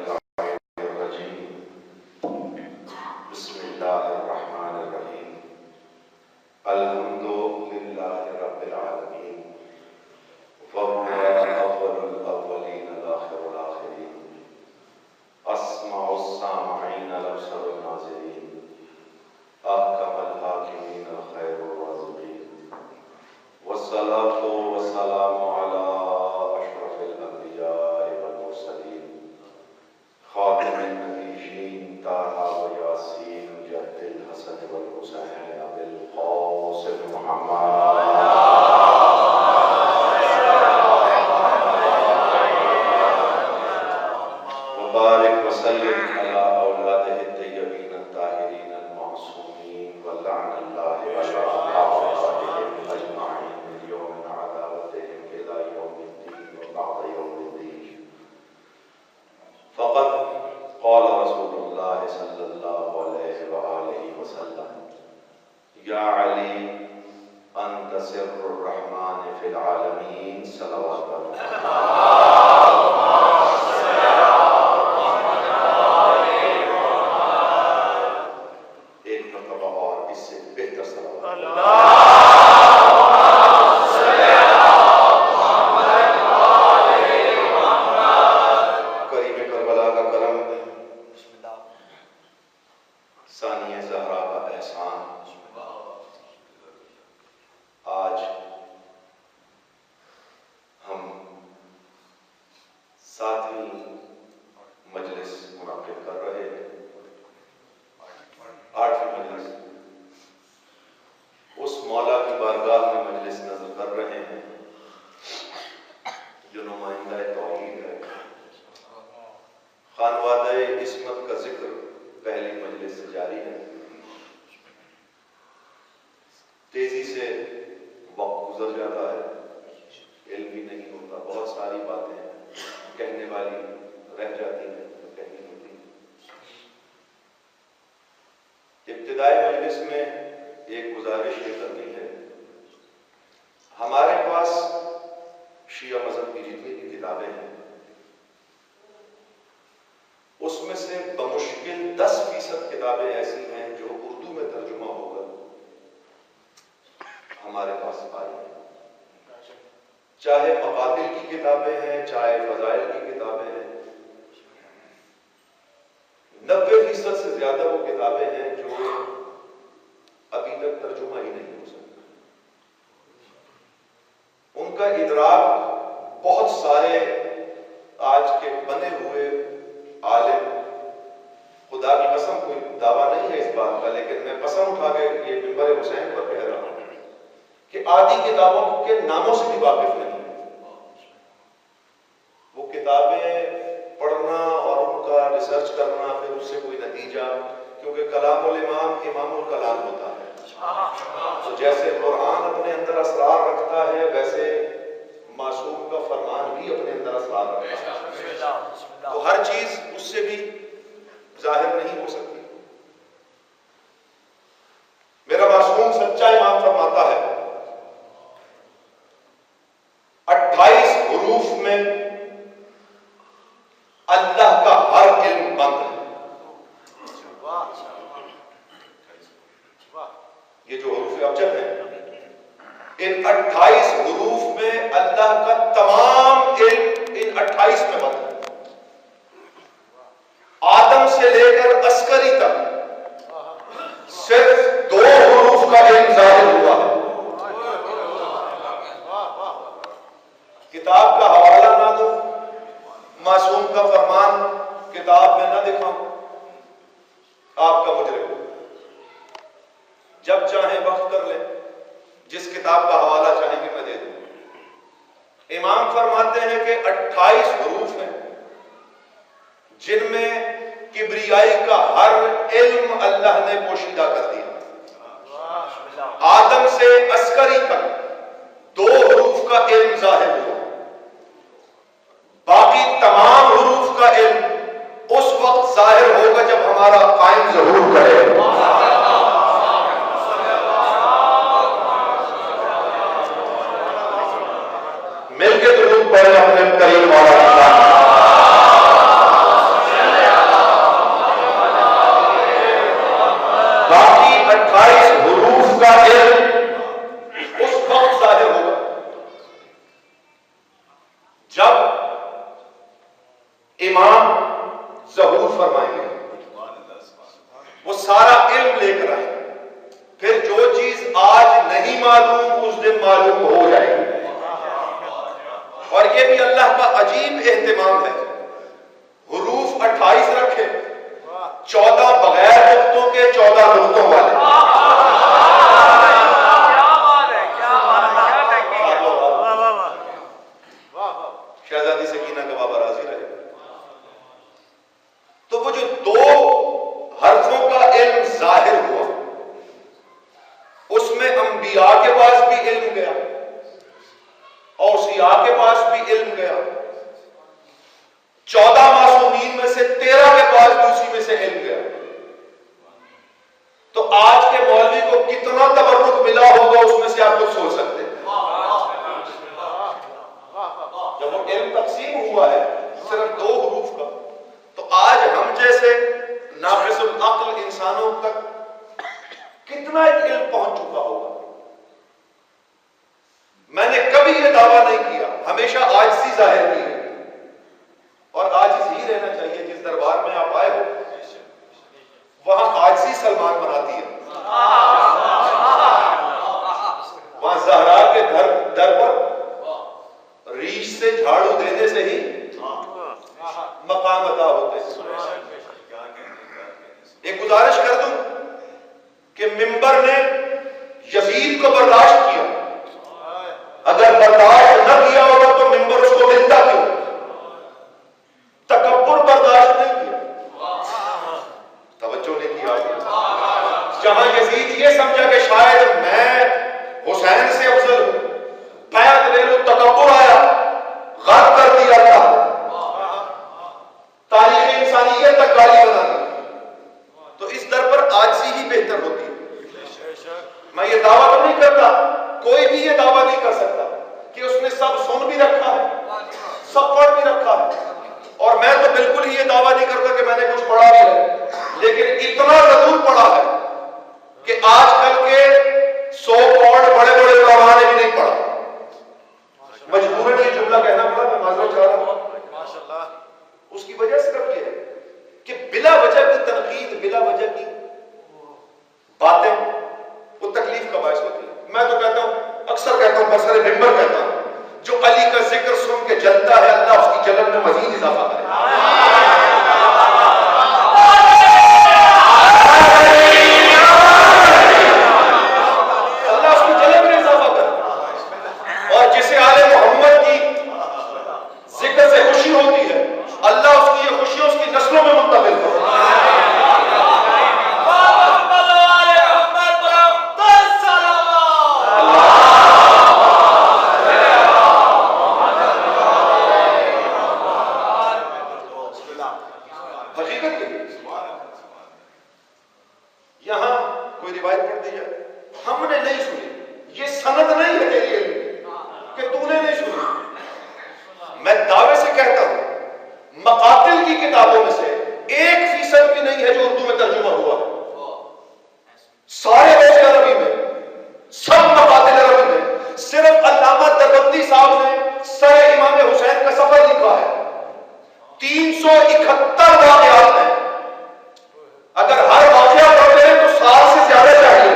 اللعين الرجيم. بسم الله الرحمن الرحيم. الحمد لله رب العالمين، فهو أول الأولين الآخر الآخرين، أسمع السامعين الأبصر الناظرين، أحكم الحاكمين الخير الرازقين، والصلاة والسلام على أشرف الأنبياء والمرسلين، خاتم النبيين طه وياسين جد الحسن والحسين أبي القاسم محمد وبارك وسلم على أولاده الطيبين الطاهرين المعصومين، ولعن الله على أعدائهم أجمعين من يوم عداوتهم إلى يوم الدين وبعد يوم الدين. فقد قال رسول الله صلى الله عليه وآله وسلم: يا علي أنت سر الرحمن في العالمين، صلوات الله. ایک مرتبہ اور اس سے بہتر صلوات کریم کربلا کا کرم، ثانیہ زہرا کا احسان، آج ہم ساتویں مجلس منعقد کر رہے ہیں، 8ویں مجلس، اس مولا کی بارگاہ میں مجلس نظر کر رہے ہیں جو نمائندہ توحید ہے۔ خانوادہ عصمت کا ذکر پہلی مجلس سے جاری ہے۔ تیزی سے وقت گزر جاتا ہے، علم بھی نہیں ہوتا، بہت ساری باتیں کہنے والی رہ جاتی ہیں جو کہنی ہوتی ہیں۔ ابتدائی مجلس میں ایک گزارش یہ کرنی ہے، ہمارے پاس شیعہ مذہب کی جتنی بھی کتابیں ہیں اس میں سے بمشکل 10% کتابیں ایسی ہیں جو اردو میں ترجمہ ہو کر ہمارے پاس آئی ہیں، چاہے مقاتل کی کتابیں ہیں، چاہے فضائل کی کتابیں ہیں۔ 90% سے زیادہ وہ کتابیں ہیں جو ابھی تک ترجمہ ہی نہیں ہو سکتا۔ ان کا ادراک بہت سارے آج کے بنے ہوئے عالم، خدا کی قسم کوئی دعویٰ نہیں ہے اس بات کا، لیکن میں قسم اٹھا کے یہ منبر حسین پر کہہ رہا ہوں کہ آدھی کتابوں کے ناموں سے بھی واقف نہیں۔ وہ کتابیں پڑھنا اور ان کا ریسرچ کرنا، پھر اس سے کوئی نتیجہ، کیونکہ کلام الامام امام الکلام ہوتا ہے، تو جیسے قرآن اپنے اندر اسرار رکھتا ہے ویسے معصوم کا فرمان بھی اپنے اندر اسرار رکھتا ہے، تو ہر چیز اس سے بھی ظاہر نہیں ہو سکتی۔ میرا معصوم سچا امام فرماتا ہے 28 حروف میں اللہ کا ہر علم بند ہے۔ یہ جو حروف ابجد ہیں، ان 28 حروف میں اللہ کا تمام علم ان 28 میں بند ہے۔ آدم سے لے کر عسکری تک صرف 2 حروف کا علم ظاہر ہوا ہے۔ کتاب کا حوالہ نہ دو، معصوم کا فرمان کتاب میں نہ دکھاؤ، آپ کا مجرم۔ جب چاہیں وقت کر لیں، جس کتاب کا حوالہ چاہیں گے میں دے دوں۔ امام فرماتے ہیں کہ 28 حروف ہیں جن میں کبریائی کا ہر علم اللہ نے پوشیدہ کر دیا۔ آدم سے عسکری تک 2 حروف کا علم ظاہر ہوا، باقی تمام حروف کا علم اس وقت ظاہر ہوگا جب ہمارا قائم ظہور کرے۔ مل کے درود پڑھیں اپنے کریم مولا اللہ۔ حروف کا علم اس وقت ظاہر ہوگا جب امام ظہور فرمائیں گے، وہ سارا علم لے کر آئیں، پھر جو چیز آج نہیں معلوم اس دن معلوم ہو جائے گی۔ اور یہ بھی اللہ کا عجیب اہتمام ہے، حروف 28 رکھے، 14 بغیر نقطوں کے، 14 نقطوں والے۔ شہزادی سکینہ کا بابا راضی رہے۔ تو وہ جو 2 حرفوں کا علم ظاہر ہوا، اس میں انبیاء کے پاس بھی علم گیا، اوصیاء کے پاس بھی علم گیا، 14 معصومین میں سے 13 کے پاس بھی اسی میں سے علم گیا۔ تو آج کے مولوی کو کتنا تبرک ملا ہوگا اس میں سے آپ خود سوچ سکتے ہیں۔ جب وہ علم تقسیم ہوا ہے صرف 2 حروف کا، تو آج ہم جیسے ناقص العقل انسانوں تک کتنا علم پہنچ چکا ہوگا۔ میں نے کبھی یہ دعویٰ نہیں کیا، ہمیشہ عاجزی ظاہر کی ہے، اور عاجز ہی رہنا چاہیے۔ جس دربار میں آپ آئے ہو وہاں عاجزی سلمان بناتی ہے، وہاں زہرا کے در پر ریش سے جھاڑو دینے سے ہی مقام عطا ہوتے ہیں۔ ایک گزارش کر دوں کہ منبر نے یزید کو برداشت کیا، اگر برداشت نہ کیا ہوگا تو منبر اس کو ملتا کیوں؟ تکبر برداشت نہیں کیا، توجہ نہیں کیا۔ جہاں یزید یہ سمجھا کہ شاید میں حسین سے افضل ہوں، بیعت لے لو، تکبر آیا، غرق کر دیا اللہ، تاریخ انسانیت تک گالی بنا دی۔ تو اس در پر عاجزی ہی بہتر ہوتی ہے۔ میں یہ دعویٰ تو نہیں کرتا، کوئی بھی یہ دعویٰ نہیں کر سکتا کہ اس نے سب سن بھی رکھا ہے، سب پڑھ بھی رکھا ہے، اور میں تو بالکل ہی یہ دعویٰ نہیں کرتا کہ میں نے کچھ پڑھا بھی ہے، لیکن اتنا ضرور پڑھا ہے کہ آج کل کے سو کارڈ بڑے بڑے علماء نے بھی نہیں پڑھا۔ مجبوراً یہ جملہ کہنا پڑا، میں معذرت چاہ رہا ہوں۔ اس کی وجہ صرف یہ ہے کہ بلا وجہ کی تنقید، بلا وجہ کی باتیں وہ تکلیف کا باعث ہوتی ہے۔ میں تو کہتا ہوں، اکثر کہتا ہوں، برسر منبر کہتا ہوں، جو علی کا ذکر سن کے جلتا ہے اللہ اس کی جلن میں مزید اضافہ کرے۔ اللہ اس کی جلن میں اضافہ کرے، اور جسے آل محمد کی ذکر سے خوشی ہوتی ہے اللہ اس کی یہ خوشی اس کی نسلوں میں منتقل کرے۔ یہاں کوئی روایت پڑھ دی جائے، ہم نے نہیں سنی، یہ سند نہیں ہے تیری علم کہ تو نے نہیں سنی۔ میں دعوے سے کہتا ہوں مقاتل کی کتابوں میں سے 1% بھی نہیں ہے جو اردو میں ترجمہ ہوا ہے۔ سارے روز عربی میں، سب مقاتل عربی میں، صرف علامہ دیوبندی صاحب نے سر امام حسین کا سفر لکھا ہے، 371 واقعات ہیں۔ اگر ہر واقعہ پڑھتے ہیں تو 100 سے زیادہ چاہیے۔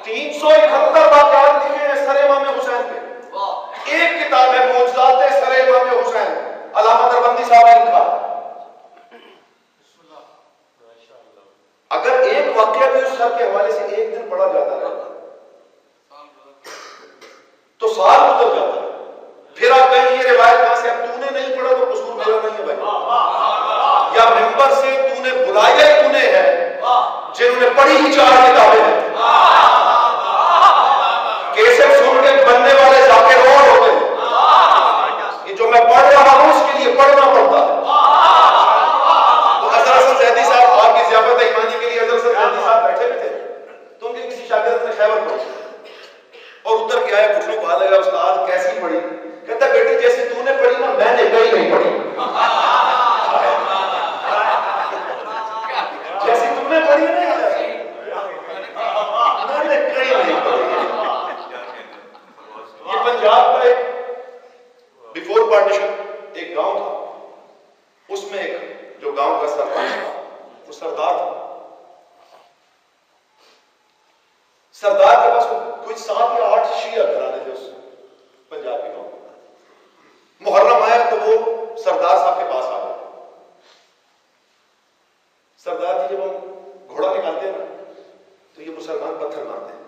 371 واقعات لکھے ہیں سر امام حسین کے۔ ایک کتاب ہے معجزات سر امام حسین، علامہ دیوبندی صاحب نے لکھا۔ اگر ایک واقعہ بھی اس سر کے حوالے سے ایک دن پڑھا جاتا ہے تو سال گزر جاتا ہے۔ پھر آپ کہیں یہ روایت کہاں سے؟ اب تو نے نہیں پڑھا تو قصور میرا نہیں ہے بھائی، یا ممبر سے تو نے بلایا ہی تو نے ہے جنہوں نے پڑھی ہی 4 کتابیں ہیں۔ کیسے سن کے بننے والے ذاکر اور ہوتے ہیں، یہ جو میں پڑھ رہا ہوں اس کے لیے پڑھنا پڑتا ہے۔ تو حضرت حسن زیدی صاحب آپ کی ضیافت ایمانی کے لیے حضرت حسن زیدی صاحب بیٹھے بھی تھے، تو ان کے کسی شاگرد نے خیبر پڑھی اور اتر کے آیا، پوچھنے کو لگا استاد کیسی پڑھی؟ کہتا بیٹی جیسے تو نے پڑھی نا میں نے کہیں نہیں پڑھی، جیسی تم بیفور پارٹیشن ایک گاؤں تھا، اس میں ایک جو گاؤں کا سرپنچ تھا وہ سردار تھا. سردار کے پاس کوئی 7 یا 8 شیعہ گھرانے تھے اس پنجاب کے گاؤں. محرم آیا تو وہ سردار صاحب کے پاس آ گئے. سردار جی جب ہم گھوڑا نکالتے ہیں نا تو یہ مسلمان پتھر مارتے ہیں.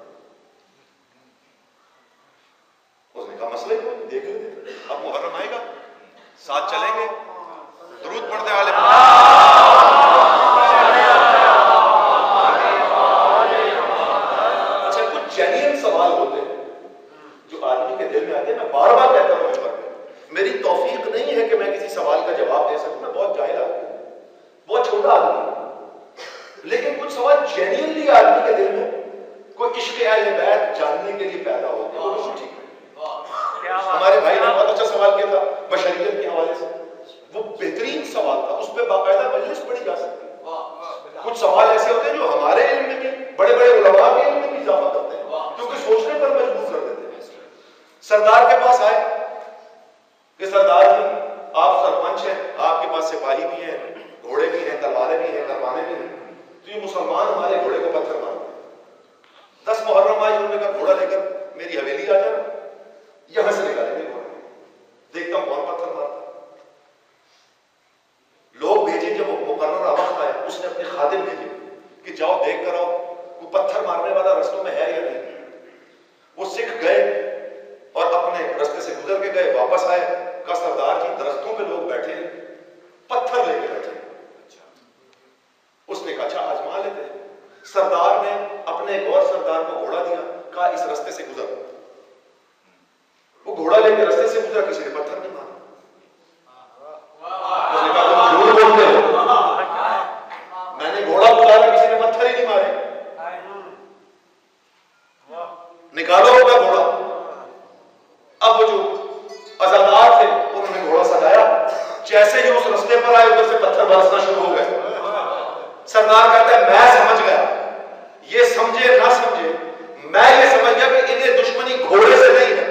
اس نے کہا مسئلہ ہی کوئی دیکھ لیتے، اب محرم آئے گا ساتھ چلیں گے. درود پڑھتے عالم. اچھا کچھ جینین سوال ہوتے ہیں جو آدمی کے دل میں آتے ہیں. میں بار بار کہتا ہوں اس پر میری توفیق نہیں ہے کہ میں کسی سوال کا جواب دے سکوں. میں بہت جاہل آدمی ہوں، بہت چھوٹا آدمی ہوں، لیکن کچھ سوال جینینلی آدمی کے دل میں کوئی عشق اہل بیت جاننے کے لیے پیدا ہوتے ہیں. وہ بالکل ٹھیک ہے. ہمارے بھائی نے بہت اچھا سوال کیا تھا بشریت کے حوالے سے، وہ بہترین سوال تھا. اس پہ باقاعدہ مجلس پڑھی جا سکتی ہے. کچھ سوال ایسے ہوتے ہیں جو ہمارے علم میں بھی، بڑے بڑے علماء کے علم میں بھی اضافہ کرتے ہیں کیونکہ سوچنے پر مجبور کر دیتے ہیں. سردار کے پاس آئے کہ سردار جی آپ سرپنچ ہیں، آپ کے پاس سپاہی بھی ہیں، گھوڑے بھی ہیں، تلواریں بھی ہیں، کروانے بھی ہیں، تو یہ مسلمان ہمارے گھوڑے کو پتھر مارتے ہیں. 10 محرم آئی، انہوں نے کہا گھوڑا لے کر میری حویلی آ جانا، یہاں سے نکالیں گے گھوڑا، دیکھتا ہوں کون پتھر مارتا. لوگ بھیجے، جب مقررہ وقت آیا اس نے اپنے خادم بھیجے کہ جاؤ دیکھ کر آؤ وہ پتھر مارنے والا رستوں میں ہے یا نہیں. وہ سکھ گئے اور اپنے رستے سے گزر کے گئے، واپس آئے. کہا سردار جی درختوں پہ لوگ بیٹھے ہیں، پتھر لے کے بیٹھے. اس نے کہا اچھا آزما لیتے ہیں. سردار نے اپنے ایک اور سردار کو گھوڑا دیا، کہا اس رستے سے گزر. وہ گھوڑا لے کے رستے سے گزرا، کسی نے پتھر نہیں مارا. اس نے کہا تم جھوٹ بولتے ہو، میں نے گھوڑا اتارا، کسی نے پتھر ہی نہیں مارے. نکالو ہوگا گھوڑا. اب وہ جو ازادار تھے انہوں نے گھوڑا سجایا، جیسے ہی اس رستے پر آئے ادھر سے پتھر برسنا شروع ہو گئے. سردار کہتا ہے میں سمجھ گیا، یہ سمجھے نہ سمجھے میں یہ سمجھ گیا کہ انہیں دشمنی گھوڑے سے نہیں ہے،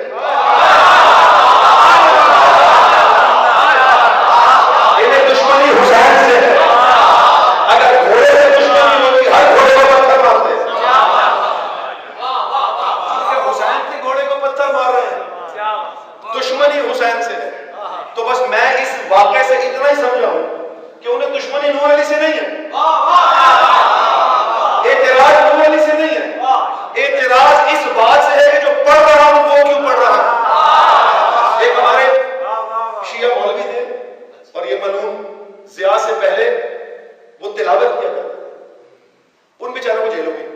انہیں دشمنی حسین سے ہے. اگر گھوڑے سے دشمنی ہوتی ہر گھوڑے کو پتھر مارتے، کیونکہ حسین کے گھوڑے کو پتھر مار رہے ہیں، دشمنی حسین سے ہے. تو بس میں اس واقعے سے اتنا ہی سمجھا ہوں کہ انہیں دشمنی نور علی سے نہیں ہے، اعتراض نور علی سے نہیں ہے، اعتراض اس بات سے ہے کہ جو پڑھ رہا ہوں وہ کیوں پڑھ رہا ہوں. ایک ہمارے شیعہ مولوی تھے اور یہ ملعون ضیاء سے پہلے وہ تلاوت کیا کرتے تھے. ان بیچاروں کو جیلوں میں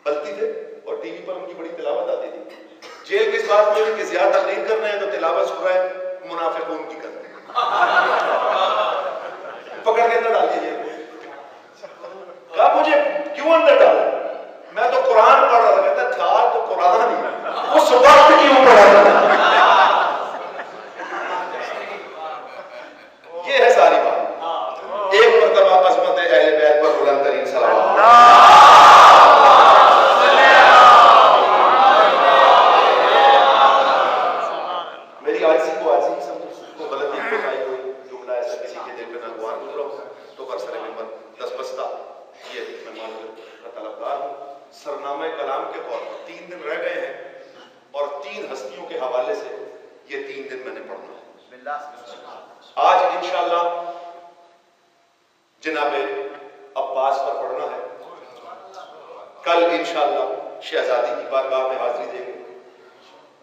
بلتی تھے اور ٹی وی پر ان کی بڑی تلاوت آتی تھی. جیل کے اس بات میں کہ ضیاء تقریر کر رہے ہیں تو تلاوت سن رہے ہیں، منافقون کی کرتے ہیں، پکڑ کے اندر ڈال دیجیے. کہا مجھے کیوں اندر ڈالا؟ میں تو قرآن پڑھ رہا تھا. کہتا تھا تو قرآن ہی، اس وقت کیوں پڑھ رہا تھا؟ یہ ہے ساری بات. ایک مرتبہ عظمت اہل بیت پر بلند ترین صلوات. میری عاجزی کو عاجزی ہی سمجھو، کو غلطی کو آئی ہوئی جملہ ایسا کسی کے دل پہ ناگوار گزرا ہو تو برسر ممبر دستبستہ یہ میں معذرت کا طلبگار ہوں. سرنامہ کلام کے طور پر 3 دن رہ گئے ہیں اور 3 ہستیوں کے حوالے سے یہ 3 دن میں نے پڑھنا ہے. آج انشاءاللہ جناب عباس پر پڑھنا ہے، کل انشاءاللہ شہزادی کی بارگاہ میں حاضری دیں گے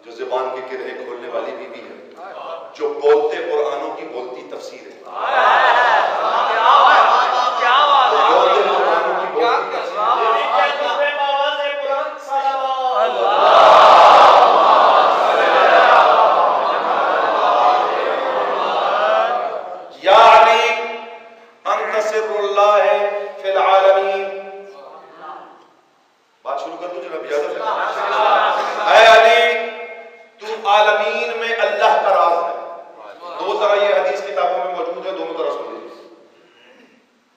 جو زبان کی کرہیں کھولنے والی بی بی ہے، جو بولتے قرآنوں کی بولتی تفسیر ہے. یا علی انت سر اللہ فی العالمین. بات شروع کر دوں جناب اجازت ہے؟ اے علی تو عالمین میں اللہ کا راز ہے. 2 طرح یہ حدیث کتابوں میں موجود ہے، دونوں طرح سن لیجیے.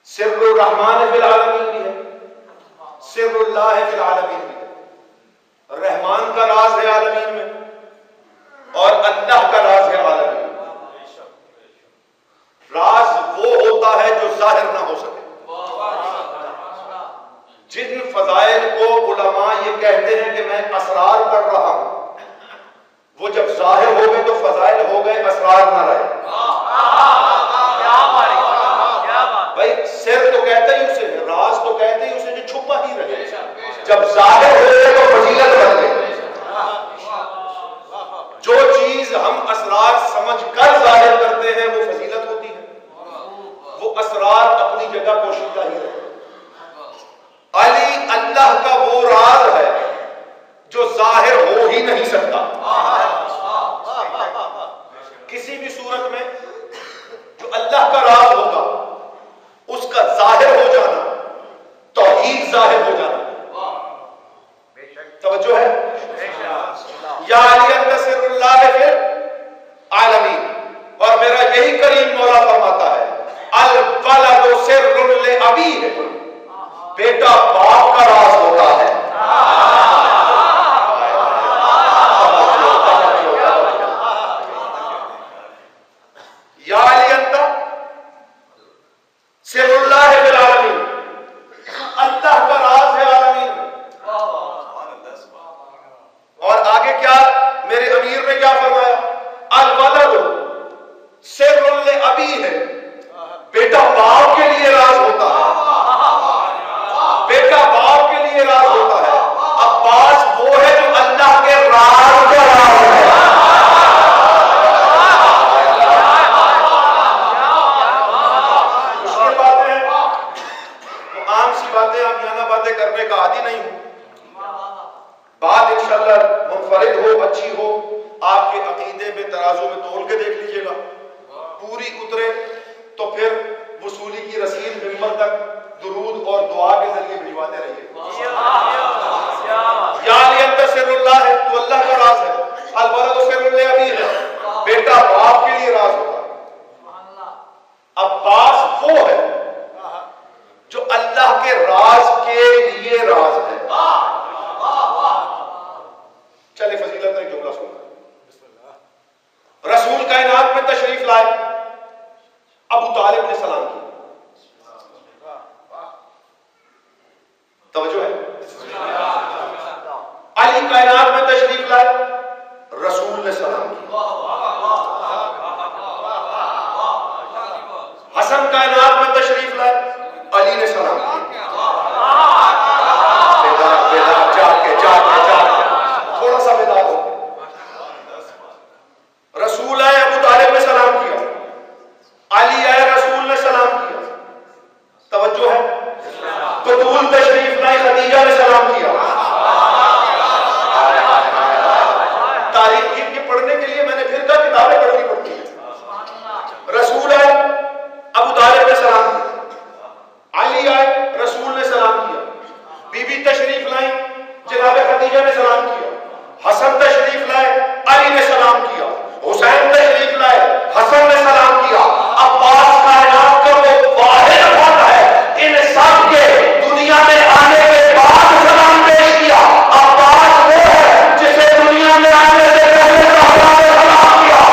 سر الرحمن فی العالمین بھی ہے، سر اللہ فی العالمین بھی ہے. رحمان کا راز ہے عالمین میں اور اسرار نہ رہے. بھائی سر تو کہتے ہی اسے, راز تو کہتے ہی اسے جو چھپا ہی رہے. جب ظاہر ہوئے تو فضیلت بن گئی. جو چیز ہم اسرار سمجھ کر ظاہر کرتے ہیں وہ فضیلت ہوتی ہے, وہ اسرار اپنی جگہ پوشیدہ ہی رہے. علی اللہ کا وہ راز ہے جو ظاہر ہو ہی نہیں سکتا. کسی بھی صورت میں جو اللہ کا راز ہوگا اس کا ظاہر ہو جانا, توحید ظاہر ہو جانا. توجہ ہے. یا علی انت سر اللہ فی العالمین, اور میرا یہی کریم مولا فرماتا ہے الولد سر لابیہ, بیٹا باپ کا راز ہوتا ہے. یا علی انت سر اللہ فی العالمین, اللہ کا راز ہے عالمین. اور آگے کیا میرے امیر نے کیا فرمایا, الولد سر لابیہ ہے, بیٹا باپ کے لیے راز ہوتا ہے. بیٹا باپ کے لیے راز ہوتا ہے. عباس وہ ہے جو اللہ کے راز کا راز ہے. مشکل باتیں ہیں, تو عام سی باتیں, عامیانہ باتیں کرنے کا عادی نہیں ہوں. بات انشاءاللہ منفرد ہو, اچھی ہو, آپ کے عقیدے میں ترازو میں تول کے دیکھ لیجئے گا, پوری اترے تو پھر وصولی کی رسید ممبر تک درود اور دعا کے ذریعے بھجواتے رہیے. یا علی انت سر اللہ ہے, تو اللہ کا راز ہے. الولد سر لابیہ ہے, بیٹا باپ کے لیے راز ہوتا ہے. عباس وہ ہے جو اللہ کے راز کے لیے راز ہے. چلے فضیلت کا ایک جملہ سنو. رسول کائنات میں تشریف لائے, ابو طالب نے سلام کیا. توجہ ہے. علی کائنات میں تشریف لائے, رسول نے سلام کیا. حسن کائنات میں تشریف لائے, علی نے سلام کیا. تھوڑا سا بیدار ہو. رسول آئے, ابو طالب نے سلام کیا. علی آئے, رسول نے سلام کیا. توجہ ہے. بطول تشریف لائی, خدیجہ نے سلام کیا. تاریخ کی پڑھنے کے لیے میں نے پھر کہا کتابیں پڑھنی پڑتی ہیں. رسول آئے, ابو طالب نے سلام کیا. علی آئے, رسول نے سلام کیا. بی بی تشریف لائیں, جناب خدیجہ نے سلام کیا. حسن تشریف لائے, علی نے سلام کیا. حسین تشریف لائے, حسن نے سلام کیا. عباس کائنات کا وہ واحد فرد ہے ان سب کے دنیا میں آنے کے بعد سلام پیش کیا. عباس وہ ہے جسے دنیا میں آنے سے پہلے سلام کیا.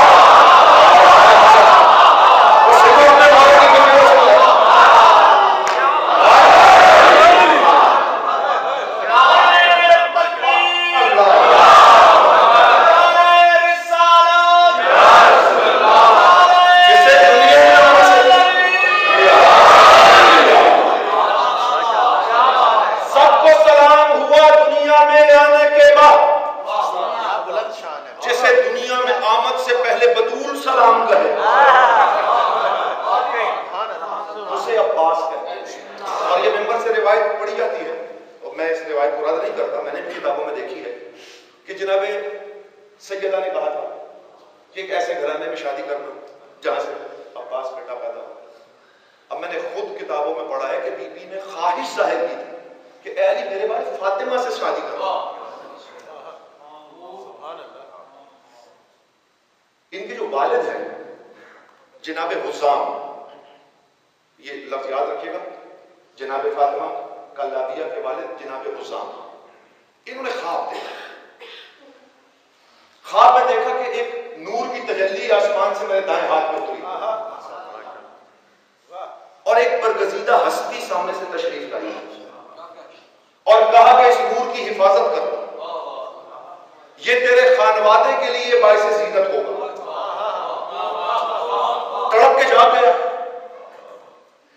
آ گیا،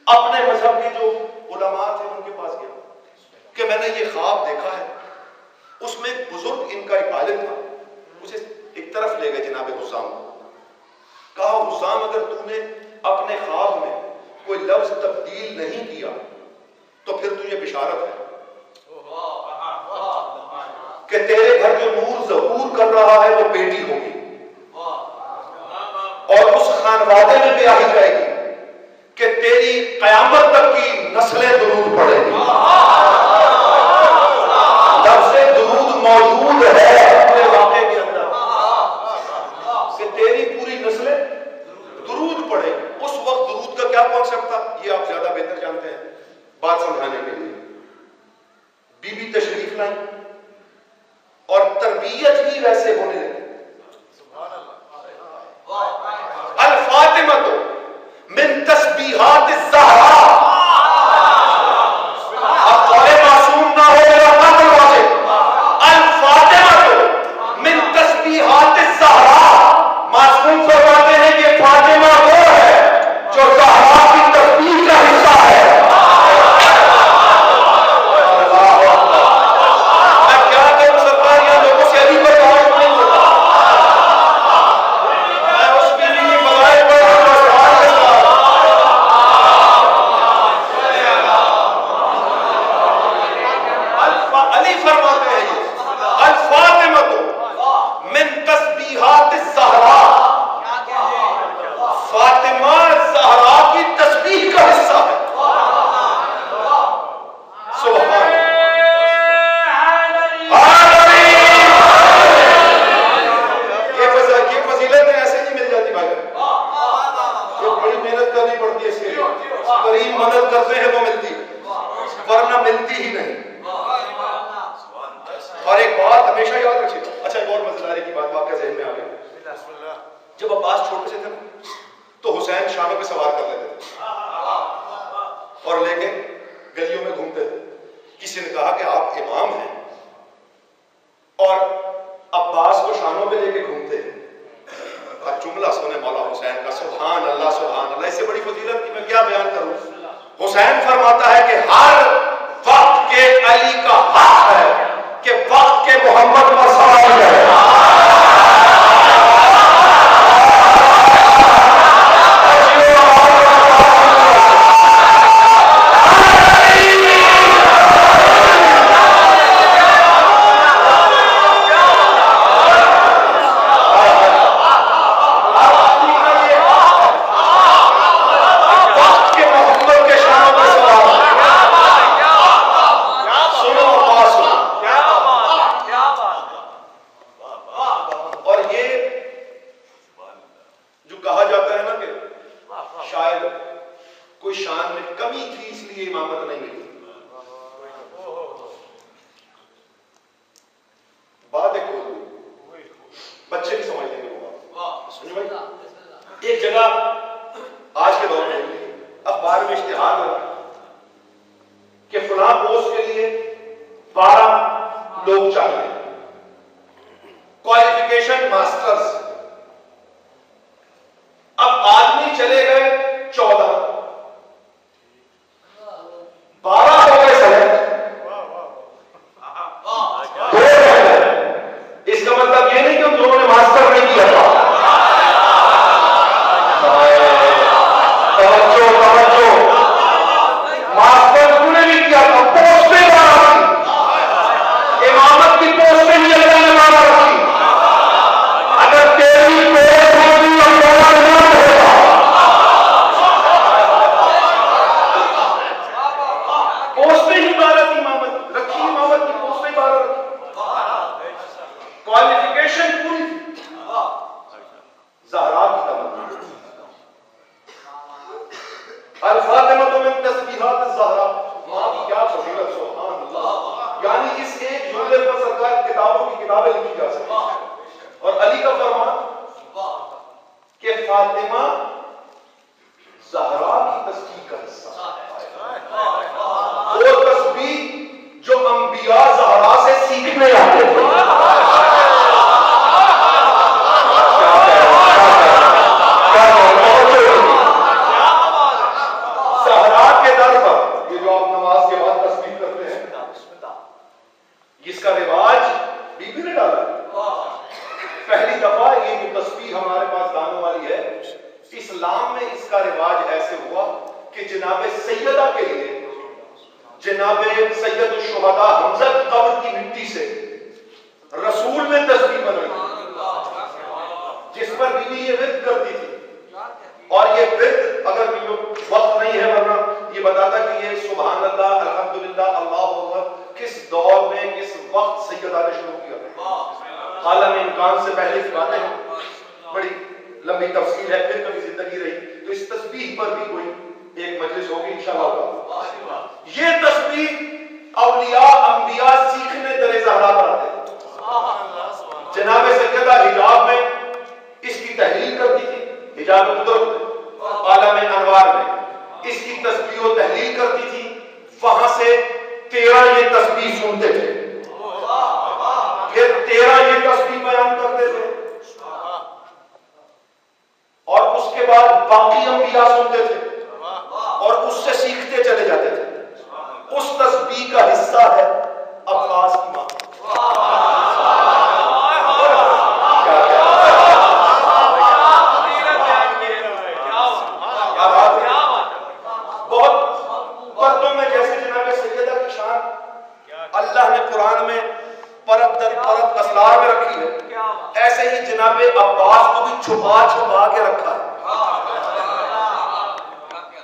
اپنے مذہب کے جو علماء تھے ان کے پاس گیا کہ میں نے یہ خواب دیکھا ہے. اس میں ایک بزرگ ان کا ایک عالم تھا، اسے ایک طرف لے گئے جناب حسام کو. کہا حسام اگر تو نے اپنے خواب میں کوئی لفظ تبدیل نہیں کیا تو پھر تجھے بشارت ہے کہ تیرے گھر جو نور ظہور کر رہا ہے وہ بیٹی ہوگی اور اس خانوادے میں بیاہی جائے گی کہ تیری قیامت تک کی نسلیں درود پڑھیں گی. لفظ درود موجود ہے اپنے واقعے کے اندر کہ تیری پوری نسلیں درود پڑھیں. اس وقت درود کا کیا کانسیپٹ تھا یہ آپ زیادہ بہتر جانتے ہیں. بات سمجھانے کے لیے بی بی تشریف لائیں اور تربیت ہی ویسے ہونے لگی. الفاطمہ من تسبیحات الزہرا. اب قول معصوم نہ ہو میرا قاتل واضح. الفاطمہ من تسبیحات الزہرا. معصوم فرماتے ہیں کہ فاطمہ وہ ہے جو زہرا کی تسبیح کا حصہ ہے. اسلام میں اس کا رواج ایسے ہوا کہ جناب سیدہ کے لیے جناب سید الشہداء حمزہ کی قبر کی مٹی سے رسول نے تسبیح بنائی جس پر بیوی یہ ورد کرتی تھی. اور یہ ورد اگر وقت نہیں ہے ورنہ یہ بتاتا کہ یہ سبحان اللہ الحمدللہ اللہ اکبر کس دور میں کس وقت سیدہ نے شروع کیا. عالم امکان سے پہلے کی باتیں ہیں, بڑی لمبی تفصیل ہے, پھر کبھی زندگی رہی تو اس تسبیح پر بھی کوئی ایک مجلس ہوگی انشاءاللہ. یہ تسبیح اولیاء انبیاء سیکھنے در زہرا پر آتے ہیں. جناب سیدہ حجاب میں اس کی تحلیل کرتی تھی, حجاب قدرت عالم انوار میں اس کی تسبیح و تحلیل کرتی تھی. وہاں سے 13 یہ تسبیح سنتے تھے, پھر 13 یہ تسبیح بیان کرتے تھے, اور اس کے بعد باقی انبیاء سنتے تھے اور اس سے سیکھتے چلے جاتے تھے. اس تسبیح کا حصہ ہے عباس کی ماں. اللہ نے قرآن میں پرت در پرت اسرار میں رکھی ہے, ایسے ہی جناب عباس کو بھی چھپا چھپا کے رکھا ہے.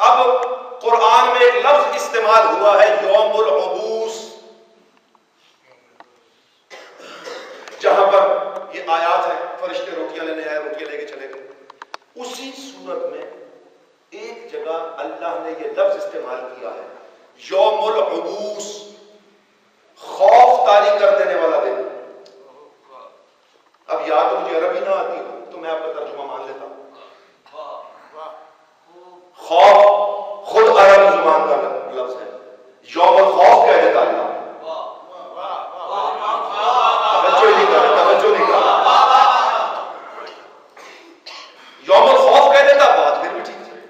اب قرآن میں ایک لفظ استعمال ہوا ہے یوم العبوس, جہاں پر یہ آیات ہے فرشتے روٹیاں لینے آئے, روٹیاں لے کے چلے گئے. اسی صورت میں ایک جگہ اللہ نے یہ لفظ استعمال کیا ہے یوم العبوس, خوف طاری کر دینے والا دن. اب یا تو مجھے عربی نہ آتی ہو تو میں آپ کا ترجمہ مان لیتا ہوں. خوف خود عربی زبان کا لفظ ہے, یوم الخوف کہہ دیتا اللہ. توجہ نہیں کر یوم الخوف کہہ دیتا, بات پھر بھی ٹھیک ہے.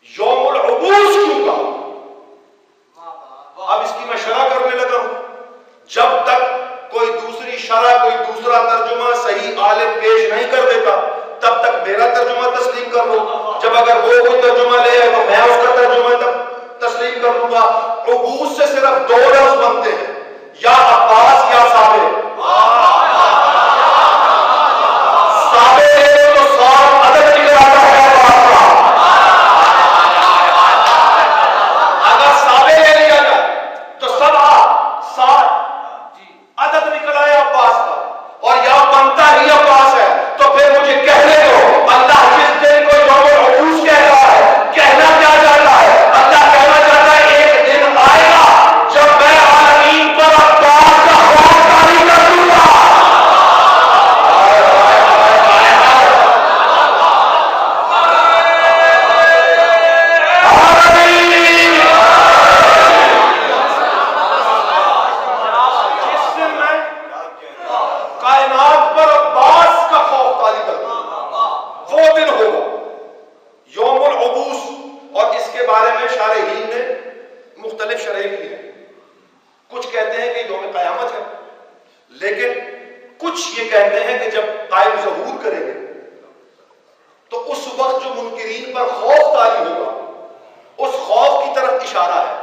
یوم العبوس کیوں کہا؟ اب اس کی میں شرح کرنے لگا ہوں. جب تک کوئی دوسری شرح, کوئی دوسرا ترجمہ صحیح عالم پیش نہیں کر دیتا تب تک میرا ترجمہ تسلیم کر لو. جب اگر وہ کوئی ترجمہ لے تو میں اس کا ترجمہ تسلیم کر لوں گا. عبوس سے صرف 2 لفظ بنتے ہیں, یا عباس یا صابر. صابر تو صاحب عدد نکل آتا ہے عباس کا. اگر صابر لے لیا جائے تو 7 عدد نکل آیا عباس کا, اور یا بنتا ہی عباس ہے. تو پھر مجھے کہنے دو اللہ جس دن کو یوم العبوس کہہ رہا ہے کہنا کیا چاہتا ہے؟ اللہ کہنا چاہتا ہے ایک دن آئے گا جب میں عالمین پر عباس کا خوف طاری کر دوں گا. جس دن میں کائنات پر عباس کا خوف طاری کر دوں گا وہ دن ہوگا یوم العبوس. اور اس کے بارے میں شارحین نے مختلف شرح کی ہے. کچھ کہتے ہیں کہ یوم قیامت ہے, لیکن کچھ یہ کہتے ہیں کہ جب قائم ظہور کریں گے تو اس وقت جو منکرین پر خوف طاری ہوگا اس خوف کی طرف اشارہ ہے.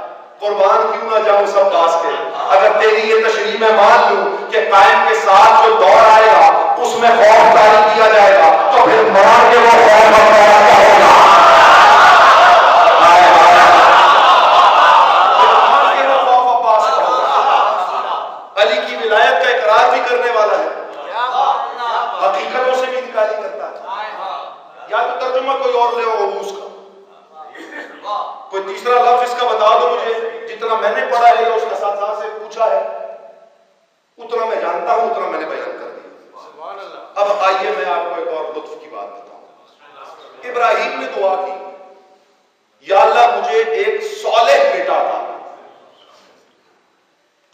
قربان کیوں نہ جاؤں سب باس کے, اگر تیری یہ تشریح میں مان لوں کہ قائم کے ساتھ جو دور آئے گا اس میں خوف طاری کیا جائے گا تو پھر مران کے وہ خوف کیا ہوگا. علی کی ولایت کا اقرار بھی کرنے والا ہے, حقیقتوں سے بھی انکاری کرتا ہے. یا تو ترجمہ کوئی اور لے ہو عبوس کا, کوئی تیسرا لفظ اس کا بتا دو مجھے. جتنا میں نے پڑھا ہے یا اس اساتذہ سے پوچھا ہے اتنا میں جانتا ہوں, اتنا میں نے بیان کر دیا. اب آئیے میں آپ کو ایک اور لطف کی بات بتاؤں. ابراہیم نے دعا کی, یا اللہ مجھے ایک صالح بیٹا عطا.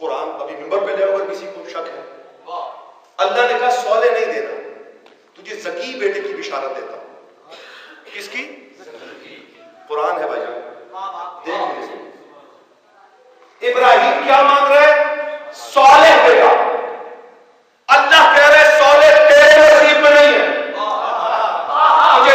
قرآن ابھی منبر پہ لے اگر کسی کو شک ہے, اللہ نے کہا صالح نہیں دینا, تجھے زکی بیٹے کی بشارت دیتا ہوں. کس کی؟ قرآن ہے بھائی جان, دیکھ لیجیے. ابراہیم کیا مانگ رہے ہیں؟ صالح بیٹا. اللہ کہہ رہے صالح تیرے نصیب میں نہیں ہے, تجھے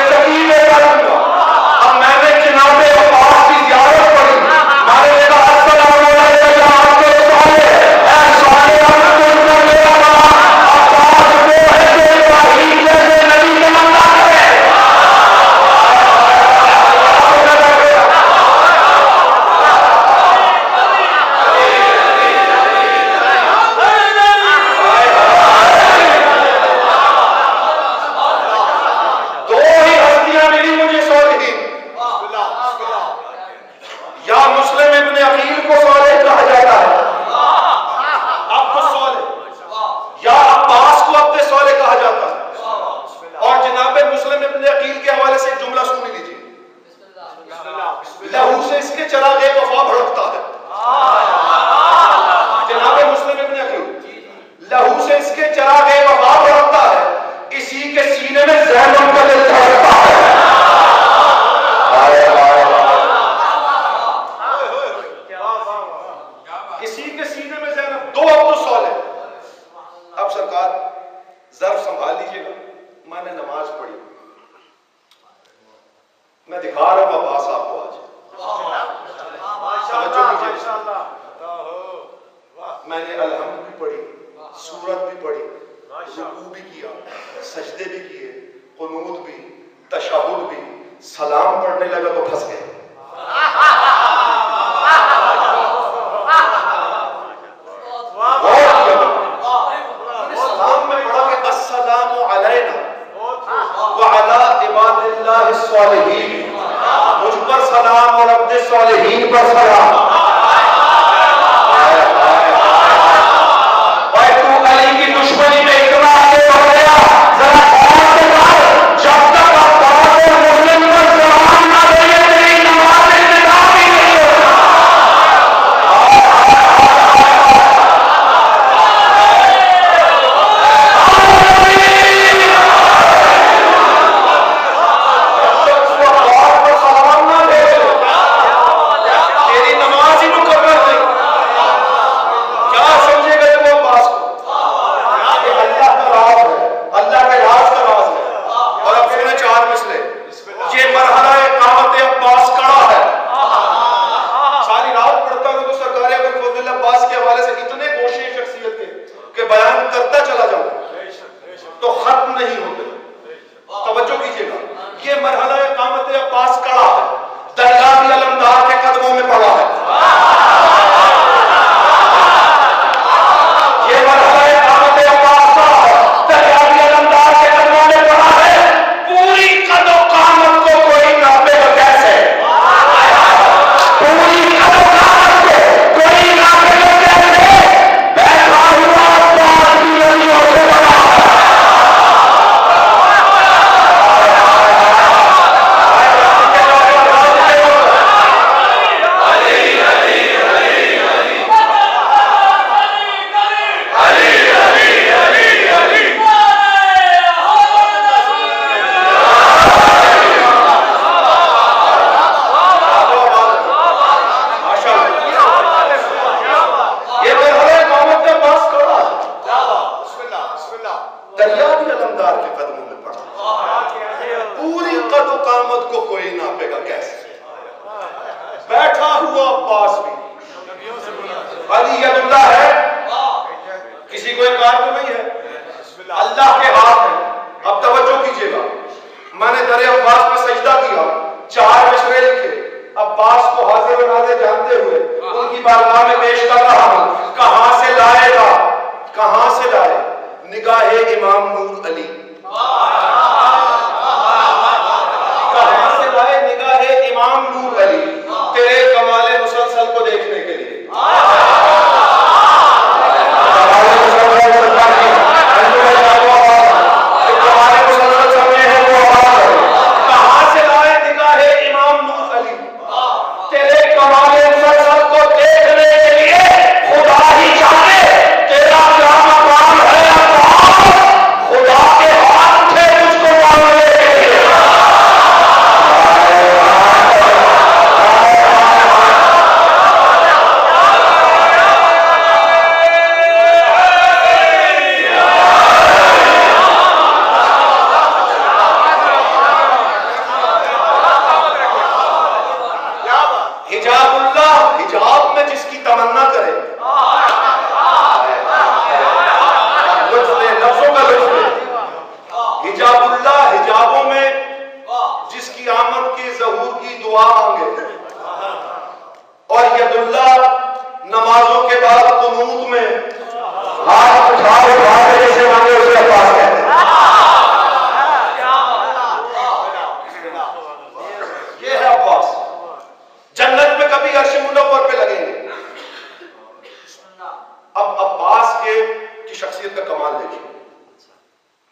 ابن عقیل کے حوالے سے ایک جملہ سن لیجیے. لہو سے اس کے چراغ وفا بھڑکتا ہے. جناب مسلم ابن عقیل، لہو سے اس کے چراغ وفا بھڑکتا ہے، اسی کے سینے میں زینب کا دل دھڑکتا ہے. اسی کے سینے میں زینب. دو عبد الصالح. اب سرکار ظرف سنبھال لیجیے گا. میں نے نماز پڑھی، میں دکھا رہا ہوں عباس آپ کو. آج میں نے الحمد بھی پڑھی، سورت بھی پڑھی، رکوع بھی کیا، سجدے بھی کیے، قنوت بھی، تشہد بھی. سلام پڑھنے لگا تو پھنس گئے. سلام میں پڑھا کہ السلام علینا وعلی عباد اللہ الصالحین، مجھ پر سلام اور عبد الصالحین پر سلام.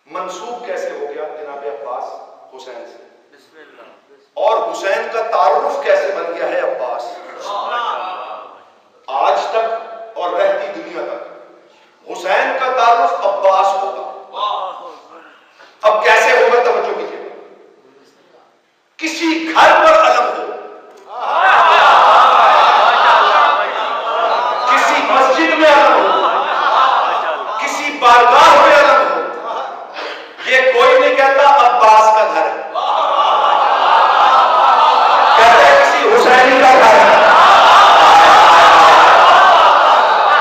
منسوب کیسے ہو گیا جناب عباس؟ حسین سے. اور حسین کا تعارف کیسے بن گیا ہے عباس. آج تک اور رہتی دنیا تک حسین کا تعارف عباس ہوگا. اب کیسے ہوگا توجہ کیجیے. کسی گھر پر علم ہو, کسی مسجد میں علم ہو, کسی بارگاہ میں علم ہو, یہ کوئی نہیں کہتا عباس کا گھر ہے, کہتے ہیں کسی حسینی کا گھر ہے.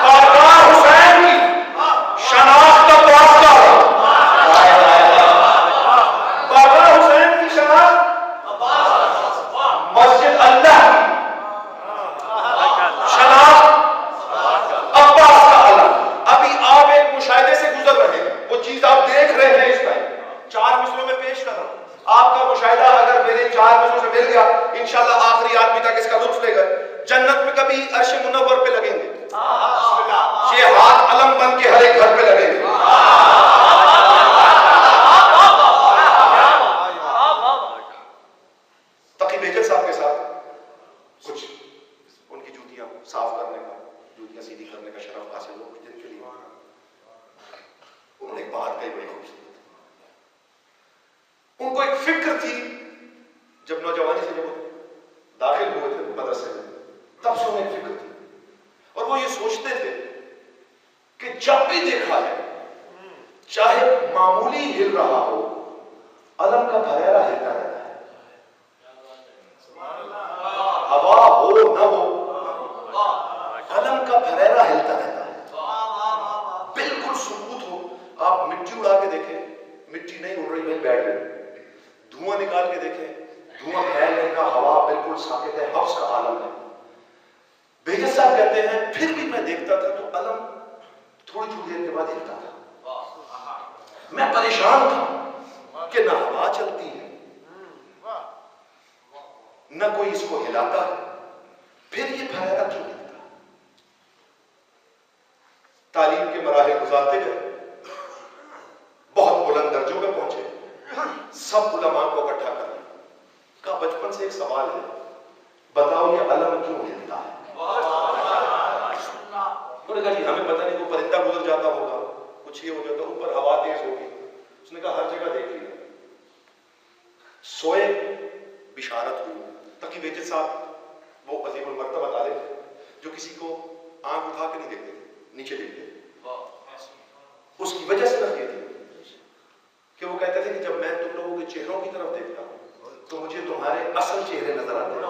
بارگاہ حسین کی شناخت عباس کا, بارگاہ حسین کی شناخت مسجد اللہ کی شناخت عباس کا علم. ابھی آپ ایک مشاہدے سے گزر رہے ہیں, وہ چیز آپ دیکھ رہے ہیں اس ٹائم. 4 مصروں میں پیش کر رہا ہوں. آپ کا مشاہدہ اگر میرے 4 مصروں سے مل گیا, انشاءاللہ آخری آدمی تک اس کا لطف لے گئے. جنت میں کبھی عرش منور پہ لگیں گے, یہ ہاتھ علم بن کے ہر ایک گھر پہ لگیں گے. تقی بیجل صاحب کے ساتھ کچھ ان کی جوتیاں صاف کرنے کا, جوتیاں سیدھی کرنے کا شرف حاصل ہو کچھ دن کے لیے. انہوں نے ایک بات کہی بڑی خوبصورت. ان کو ایک فکر تھی جب نوجوانی سے جب داخل ہوئے تھے مدرسے میں, تب سے انہیں ایک فکر تھی, اور وہ یہ سوچتے تھے کہ جب بھی دیکھا جائے چاہے معمولی ہل رہا ہو, علم کا بھریرا ہلتا رہتا ہے. ہوا ہو نہ ہو, علم کا بھریرا ہلتا رہتا ہے. بالکل سکوت ہو. آپ مٹی اڑا کے دیکھیں, مٹی نہیں اڑ رہی, وہیں بیٹھ گئی. دھواں نکال کے دیکھیں, دھواں پھیلنے کا, ہوا بالکل ساکت ہے, حفظ کا عالم ہے. بیجل صاحب کہتے ہیں پھر بھی میں دیکھتا تھا تو علم تھوڑی تھوڑی دیر کے بعد ہلتا تھا. میں پریشان تھا کہ نہ ہوا چلتی ہے, نہ کوئی اس کو ہلاتا ہے, پھر یہ بھریرا کیوں ہلتا. تعلیم کے مراحل گزارتے گئے, بہت بلند درجوں پہ پہنچے, سب علماء کو اکٹھا کر لیا. کہا بچپن سے ایک سوال ہے, بتاؤ یہ علم کیوں ہلتا ہے. انہوں نے کہا جی ہمیں پتہ نہیں, کوئی پرندہ گزر جاتا ہوگا, کچھ یہ ہو جاتا, اوپر ہوا تیز ہوگی. اس نے کہا ہر جگہ دیکھ لیا. سوئے, بشارت ہوئی. تقی بیجل صاحب وہ عظیم المرتبہ طالب جو کسی کو آنکھ اٹھا کے نہیں دیکھتے تھے, نیچے دیکھتے. اس کی وجہ صرف یہ تھی کہ وہ کہتے تھے کہ جب میں تم لوگوں کے چہروں کی طرف دیکھتا ہوں تو مجھے تمہارے اصل چہرے نظر آتے ہیں.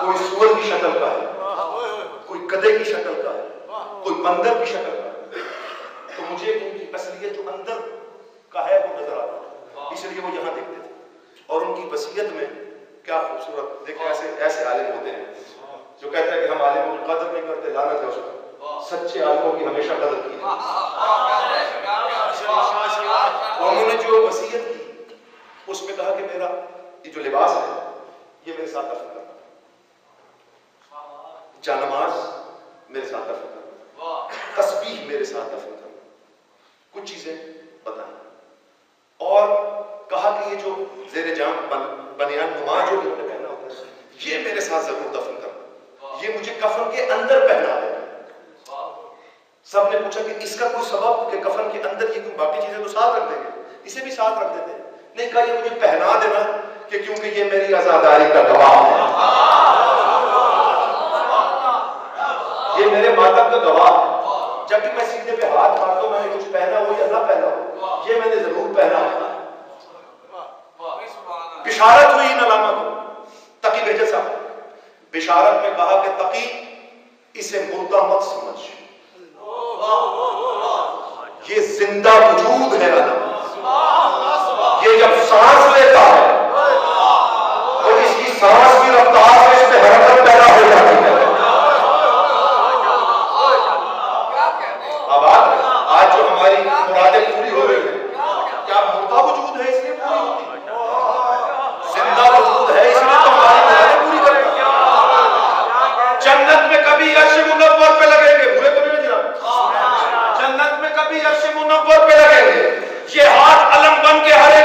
کوئی سور کی شکل کا ہے, کوئی گدھے کی شکل کا ہے, کوئی بندر کی شکل کا ہے, تو مجھے ان کی اصلیت جو اندر کا ہے وہ نظر آتا ہے. اس لیے وہ یہاں دیکھتے تھے. اور ان کی وصیت میں کیا خوبصورت, دیکھیں ایسے عالم ہوتے ہیں جو کہتے ہیں کہ ہم عالموں کی قدر نہیں کرتے, لعنت ہے اس پر. سچے عالموں کی ہمیشہ قدر کی ہے. انہوں نے جو وصیت کی اس میں کہا کہ میرا یہ جو لباس ہے یہ میرے ساتھ دفن کرنا, جانماز میرے ساتھ دفن کرنا, تسبیح میرے ساتھ دفن کرنا, کچھ چیزیں بتائیں. اور کہا کہ یہ جو زیر جام بنیان نما جو انہوں نے پہنا ہوتا ہے یہ میرے ساتھ ضرور دفن کرنا, یہ مجھے کفن کے اندر پہنا دینا. سب نے پوچھا کہ اس کا کوئی سبب کہ کفن کے اندر یہ کوئی باقی چیزیں تو ساتھ رکھ دیں گے, اسے بھی ساتھ رکھ دیتے ہیں. نہیں, کہا یہ مجھے پہنا دینا کہ کیونکہ یہ میری عزاداری کا گواہ ہے, یہ میرے ماتم کا گواہ ہے. جب بھی میں سیدھے پہ ہاتھ مارتا ہوں, میں نے کچھ پہنا ہو یا نہ پہنا ہو, یہ میں نے ضرور پہنا ہوتا ہے. بشارت ہوئی ان علامہ کو. تقی بیجل صاحب بشارت میں کہا کہ تقی اسے مردہ مت سمجھ, یہ زندہ وجود ہے علم. یہ جب سانس لیتا ہے تو اس کی سانس کی رفتار سے اس میں حرکت پیدا ہو جاتی ہے. اب آج جو ہماری مرادیں پوری ہو رہی ہیں, کیا مردہ وجود ہے اس لیے پوری ہوتی ہے؟ زندہ وجود ہے اس لیے تو ہماری مرادیں پوری کریں. جنت میں کبھی عرش منور پہ لگیں گے, بھولے تو نہیں جناب, جنت میں کبھی عرش منور پہ لگیں گے. یہ ہاتھ علم بن کے ہر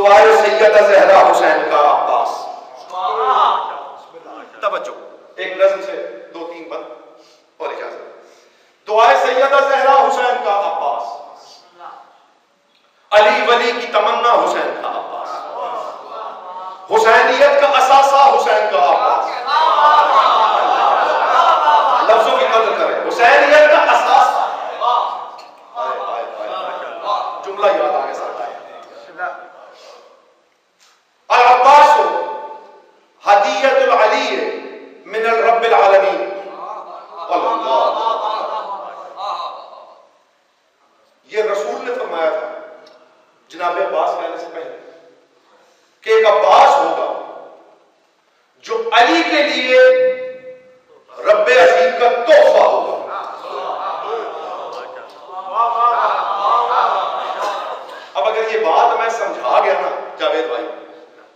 دعائے سیدہ زہرا حسین کا عباس. توجہ، ایک نظم سے دو تین بند اور اجازت. دعائے سیدہ زہرا حسین کا عباس، علی ولی کی تمنا حسین کا عباس، حسینیت کا اثاثہ حسین کا عباس. لفظوں کی قدر کریں. حسینیت کا اثاثہ، جملہ یاد آگے ساتھ ہے. العباس ہدیت العلی من الرب العالمین. اللہ، یہ رسول نے فرمایا تھا جناب عباس کہنے سے پہلے کہ ایک عباس ہوگا جو علی کے لیے رب عظیم کا تحفہ ہوگا. اب اگر یہ بات میں سمجھا گیا نا جاوید بھائی،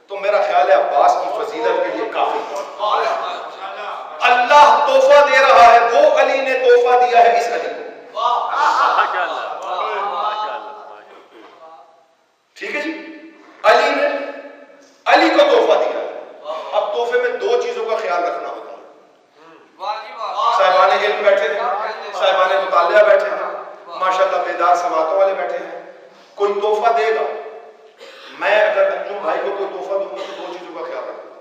تو میرا خیال ہے عباس کی فضیلت کے لیے کافی ہے. اللہ تحفہ دے رہا ہے، وہ علی نے تحفہ دیا ہے اس علی کو. ٹھیک ہے جی، علی نے علی کو تحفہ دیا. اب تحفے میں دو چیزوں کا خیال رکھنا ہوتا ہے. صاحبان علم بیٹھے ہیں، صاحبان مطالعہ بیٹھے ہیں، ماشاءاللہ بیدار سماعتوں والے بیٹھے ہیں. کوئی تحفہ دے گا، میں اگر انجم بھائی کو کوئی تحفہ دوں گا تو دو چیزوں کا خیال رکھوں گا.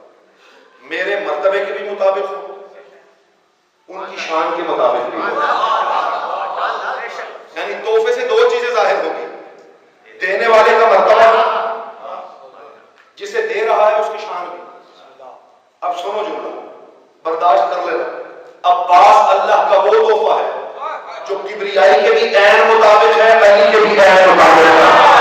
میرے مرتبے کے بھی مطابق ہو، ان کی شان کے مطابق بھی ہو. یعنی تحفے سے دو چیزیں ظاہر ہوگی: دینے والے کا مرتبہ، جسے دے رہا ہے اس کی شان بھی. اب سنو جملہ، برداشت کر لینا. عباس اللہ کا وہ تحفہ ہے جو کبریائی کے بھی عین مطابق ہے، علی کے بھی عین مطابق ہے.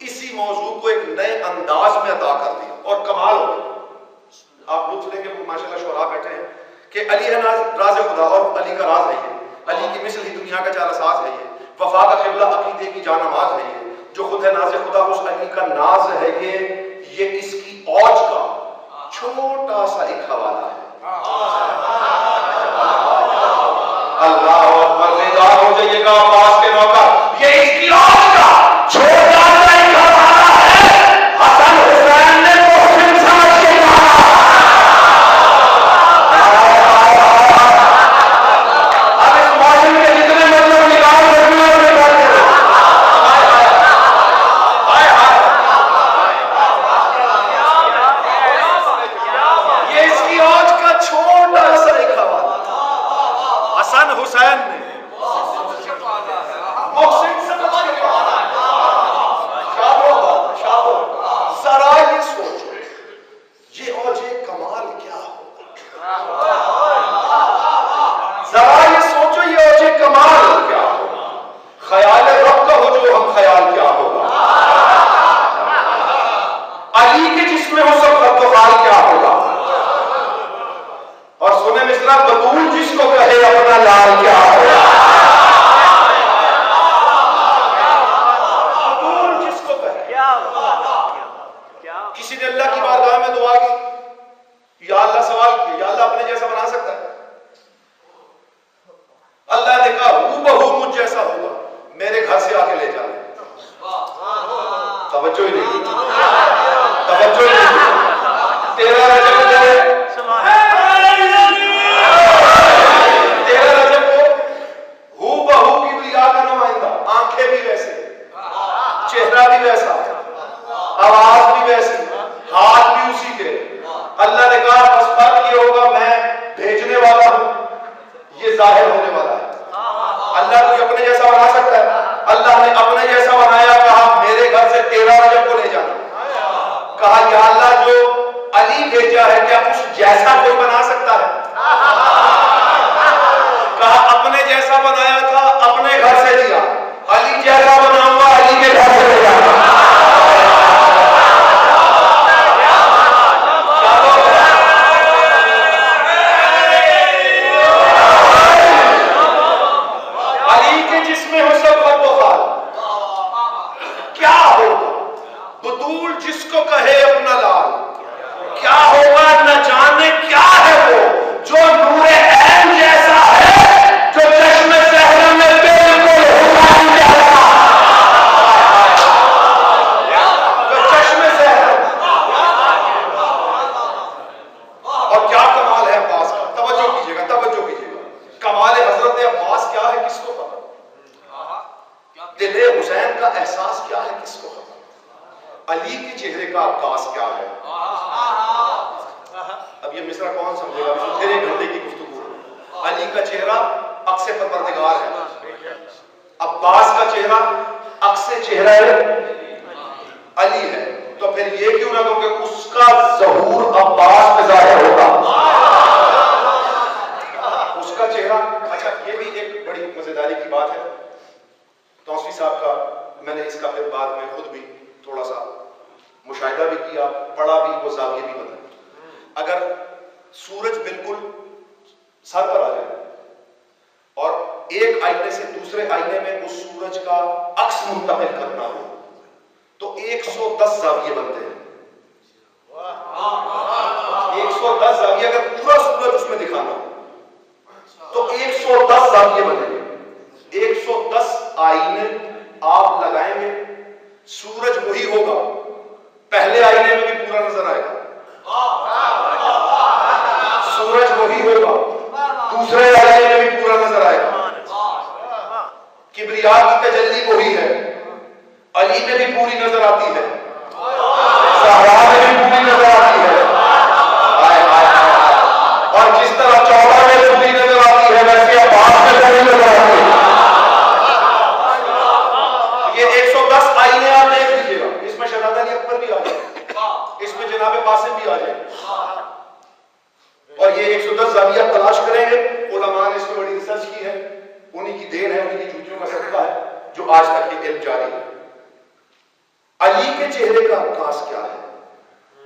اسی موضوع کو ایک نئے انداز میں عطا کر دیا اور کمال ہو گیا. آپ لطف لیں کہ ماشاءاللہ شعراء بیٹھے ہیں کہ علی ہے راز خدا اور علی کا راز ہے یہ, علی کی مثل ہی دنیا کا چارہ ساز ہے یہ, وفا کا قبلہ عقیدے کی جانماز ہے یہ, جو خود ہے ناز خدا اس علی کا ناز ہے یہ اس کی اوج کا چھوٹا سا ایک حوالہ ہے. اللہ اکبر, بیدار ہو جائیے گا عباس کے نوکر, یہ اس کی اوج کا چھوٹا سا ایک حوالہ ہے. حسن حسین نے محسن سمجھ کے کہا, اب اس معاشرے کے جتنے مطلب نکال سکتے ہیں یہ اس کی اوج کا چھوٹا سا ایک حوالہ. حسن حسین نے محسن سمجھ کے کہا, ذرا یہ سوچو یہ اوج کمال کیا ہوگا, ذرا یہ سوچو یہ اوج کمال کیا ہوگا, خیال رب کا ہو جو ہم خیال کیا ہوگا, علی کے جس میں ہو سب خط و خال کیا ہوگا, اور سنے مصرع بطول جس کو کہے اپنا لال کیا ہوگا, بطول جس کو کہے. کسی نے اللہ کی بارگاہ میں دعا کی, یا اللہ سوال کیا, یا اللہ اپنے جیسا بنا سکتا ہے؟ اللہ نے کہا ہو بہو مجھ جیسا ہوگا, میرے گھر سے آ کے لے جانا. توجہ ہی نہیں, توجہ ہی نہیں. 13 رجب کو ہو بہو کی دنیا کا نمائندہ, آنکھیں بھی ویسے, چہرہ بھی ویسا, آواز بھی ویسی, ہاتھ بھی اسی کے. اللہ نے کہا بس فرق یہ ہوگا میں بھیجنے والا ہوں, یہ ظاہر ہونے والا ہے. اللہ کو اپنے جیسا بنا سکتا ہے؟ اللہ نے اپنے جیسا بنایا, کہا میرے گھر سے 13 رجب کو لے جانا. کہا یا اللہ جو علی بھیجا ہے کیا اس جیسا کوئی بنا سکتا ہے؟ کہا اپنے جیسا بنایا تھا, اپنے گھر سے دیا, علی جیسا بناؤں گا, علی کے گھر سے لے جانا. علی کے جس میں ہو سب خط و خال کیا ہوگا, بطول جس کو کہے اپنا لال کیا ہوگا, نہ جانے کیا ہے وہ جو نور عین جیسا ہے, جو چشم زہرا میں بالکل حسین جیسا, جو چشم زہرا. اور کیا کمال ہے عباس کا, توجہ کیجیے گا, توجہ کیجیے گا. کمال حضرت عباس کیا ہے کس کو پتا, دل حسین کا احساس کیا ہے کس کو پتا, علی کے چہرے کا عکاس کیا ہے. اب یہ مصرع کون سمجھے گا, پھر 1 گھنٹے کی گفتگو. علی کا چہرہ عکس پروردگار ہے, عباس کا چہرہ عکس چہرہ علی ہے, تو پھر یہ کیوں نہ کہو کہ اس کا ظہور عباس میں ظاہر ہوگا, اس کا چہرہ. اچھا یہ بھی ایک بڑی مزیداری کی بات ہے, توسیع صاحب کا میں نے اس کا پھر بعد میں خود بھی تھوڑا سا مشاہدہ بھی کیا, پڑھا بھی, وہ زاویے بھی بدلے. اگر سورج بالکل سر پر آ جائے اور ایک آئینے سے دوسرے آئینے میں اس سورج کا عکس منتقل کرنا ہو تو 110 زاویے بنتے ہیں. 110 زاویے, اگر پورا سورج اس میں دکھانا ہو تو 110 زاویے بنے گے. 110 آئینے آپ لگائیں گے, سورج وہی ہوگا, پہلے آئینے میں بھی پورا نظر آئے گا, سورج وہی ہوگا, دوسرے آئینے میں بھی پورا نظر آئے گا. کبریا کی تجلی وہی ہے, علی میں بھی پوری نظر آتی ہے, زہرا میں بھی پوری نظر آتی ہے, اور جس طرح 14 میں پوری نظر آتی ہے ویسے عباس میں پوری نظر آتی ہے. یہ 110 آئینے آپ دیکھ لیجیے گا, اس میں شہزادہ علی اکبر بھی آ جائے, اس میں جناب قاسم بھی آ جائے, اور یہ 110 زاویہ تلاش کریں گے. علماء نے اس میں بڑی ریسرچ کی ہے, انہی کی دین ہے, انہی کی جوتیوں کا صدقہ ہے جو آج تک یہ علم جاری ہے. علی کے چہرے کا عکاس کیا ہے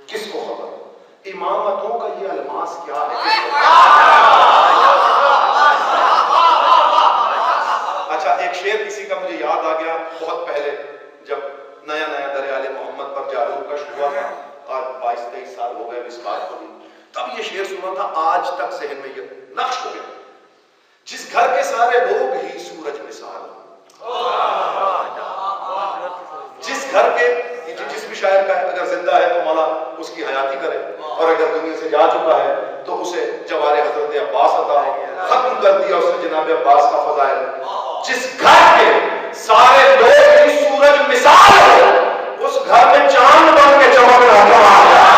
کس کو خبر؟ امامتوں کا یہ الماس کیا ہے کس کو خبر؟ اچھا ایک شعر کسی کا مجھے یاد آ گیا بہت پہلے جب نیا نیا دریال محمد پر جادو کا ہوا تھا، آج 22-23 سال ہو گئے اس بات کو بھی، تب یہ شعر سنا تھا، آج تک ذہن میں یہ نقش ہو گیا، جس گھر کے سارے لوگ ہی سورج مثال، جس گھر کے جس بھی شاعر کا ہے اگر زندہ ہے تو مولا اس کی حیاتی کرے، اور اگر دنیا سے جا چکا ہے تو اسے جوار حضرت عباس عطا ہو، ختم کر دیا اس نے جناب عباس کا فضائل، جس گھر کے سارے لوگ ہی سورج مثال ہو، اس گھر میں چاند بن کے چمک رہا ہے۔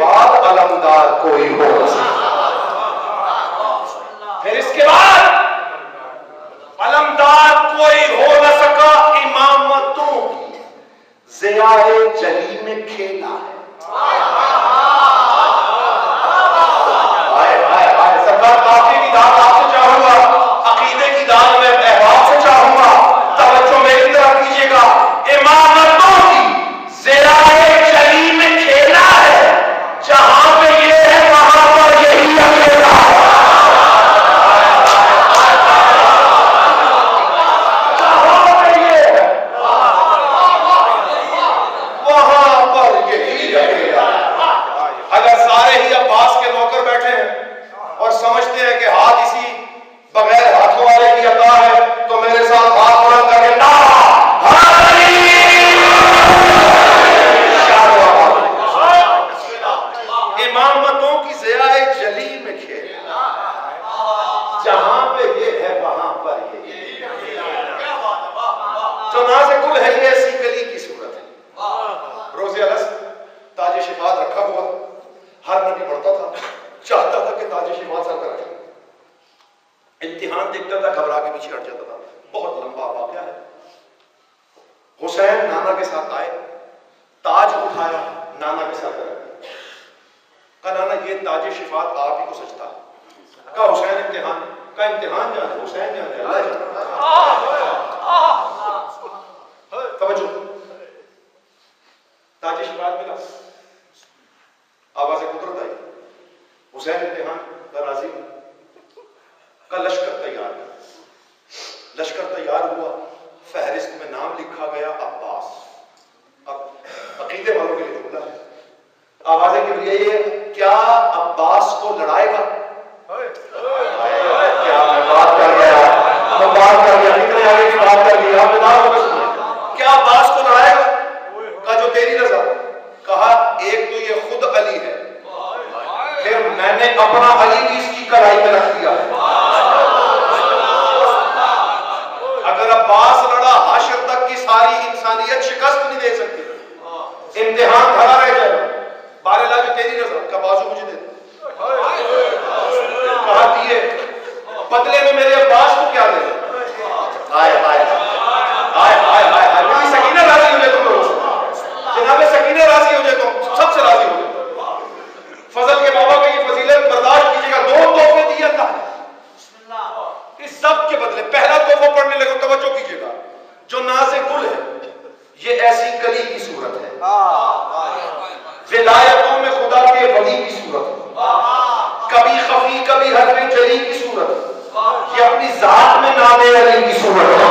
بعد علمدار کوئی ہو نہ سکا. پھر اس کے بعد علمدار کوئی ہو نہ سکا. امامتوں کی ضیاء جلی میں کھیلا ہے. سرکار کافی کی داد آپ سے چاہوں گا, عقیدے کی داد میں احباب سے چاہوں گا, توجہ میری طرف کیجیے گا. امامتوں کی ضیاء جلی میں کھیلا ہے, جہاں پہ یہ ہے وہاں پر یہی اکیلا ہے. جہاں پہ یہ ہے وہاں پر یہی اکیلا ہے. اگر سارے ہی عباس کے نوکر بیٹھے ہیں اور سمجھتے ہیں کہ ہاتھ اسی بغیر ہاتھوں والے کی عطا ہے, تو میرے ساتھ ہاتھ بلند کر کے نعرہ امامتوں کی ضیاء جلی میں کھیلا, جہاں پہ یہ ہے وہاں پر یہ. جو ناز گل ہے یہ ایسی کلی کی صورت ہے. روز الست تاج شفاعت رکھا ہوا, ہر نبی پڑھتا تھا, چاہتا تھا کہ تاج شفاعت سر کر رکھے. امتحان دیکھتا تھا, گھبرا کے پیچھے ہٹ جاتا تھا. بہت لمبا واقعہ ہے. حسین نانا کے ساتھ آئے, تاج اٹھایا, نانا کے ساتھ رکھا. کہا نانا یہ تاج شفاعت آپ ہی کو سجتا ہے. کہا حسین امتحان. کہا امتحان جانے, حسین جانے, اللہ جانے. توجہ, تاج شفاعت ملا, آواز قدرت آئی. حسین امتحان کا راضی ہوں. کا لشکر تیار ہے. لشکر تیار ہوا, فہرست میں نام لکھا گیا عباس. اب عقیدے والوں کے لیے جملہ ہے, آواز یہ کیا عباس کو لڑائے گا؟ کیا میں بات کر گیا, میں بات کر گیا, اتنے آگے کی بات کر لی, آپ نے کیا عباس کو لڑائے گا؟ کہا جو تیری رضا. کہا ایک تو یہ خود علی ہے, پھر میں نے اپنا علی بھی اس کی کڑائی میں رکھ دیا ہے. اگر عباس لڑا حشر تک کی ساری انسانیت شکست نہیں دے سکتی. امتحان کھڑا رہ جائے گا. بارے لا جو تیری رضا. کا بازو مجھے دے. کہا دیے, بدلے میں میرے عباس کو کیا دے. آئے آئے آئے آئے آئے آئے سکینہ راضی ہو جائے تم لوگوں سے, جناب سکینہ راضی ہو جائے تم سب سے راضی ہو جائے. فضل کے بابا کا یہ فضیلت برداشت کیجیے گا. 2 تحفے دیے اللہ نے اس سب کے بدلے. پہلا تحفہ پڑھنے لگو, توجہ کیجیے گا. جو ناز گل ہے یہ ایسی کلی کی صورت ہے, ولایتوں میں خدا کے ولی کی صورت ہے, کبھی خفی کبھی حرف جلی کی صورت ہے, یہ اپنی ذات میں نام علی کی صورت ہے.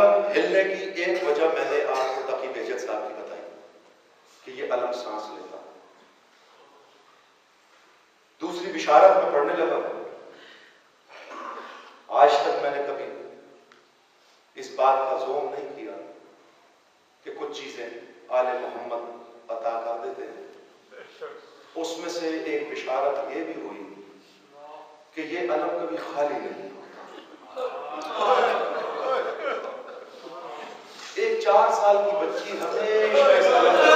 علم ہلنے کی ایک وجہ میں نے آپ کو تقی بہجت صاحب کی بتائی کہ یہ علم سانس لیتا. دوسری بشارت میں پڑھنے لگا ہوں. آج تک میں نے کبھی اس بات کا زوم نہیں کیا کہ کچھ چیزیں آل محمد عطا کر دیتے ہیں. اس میں سے ایک بشارت یہ بھی ہوئی کہ یہ علم کبھی خالی نہیں ہوتا. ایک 4 سال کی بچی ہمیشہ اس علم کو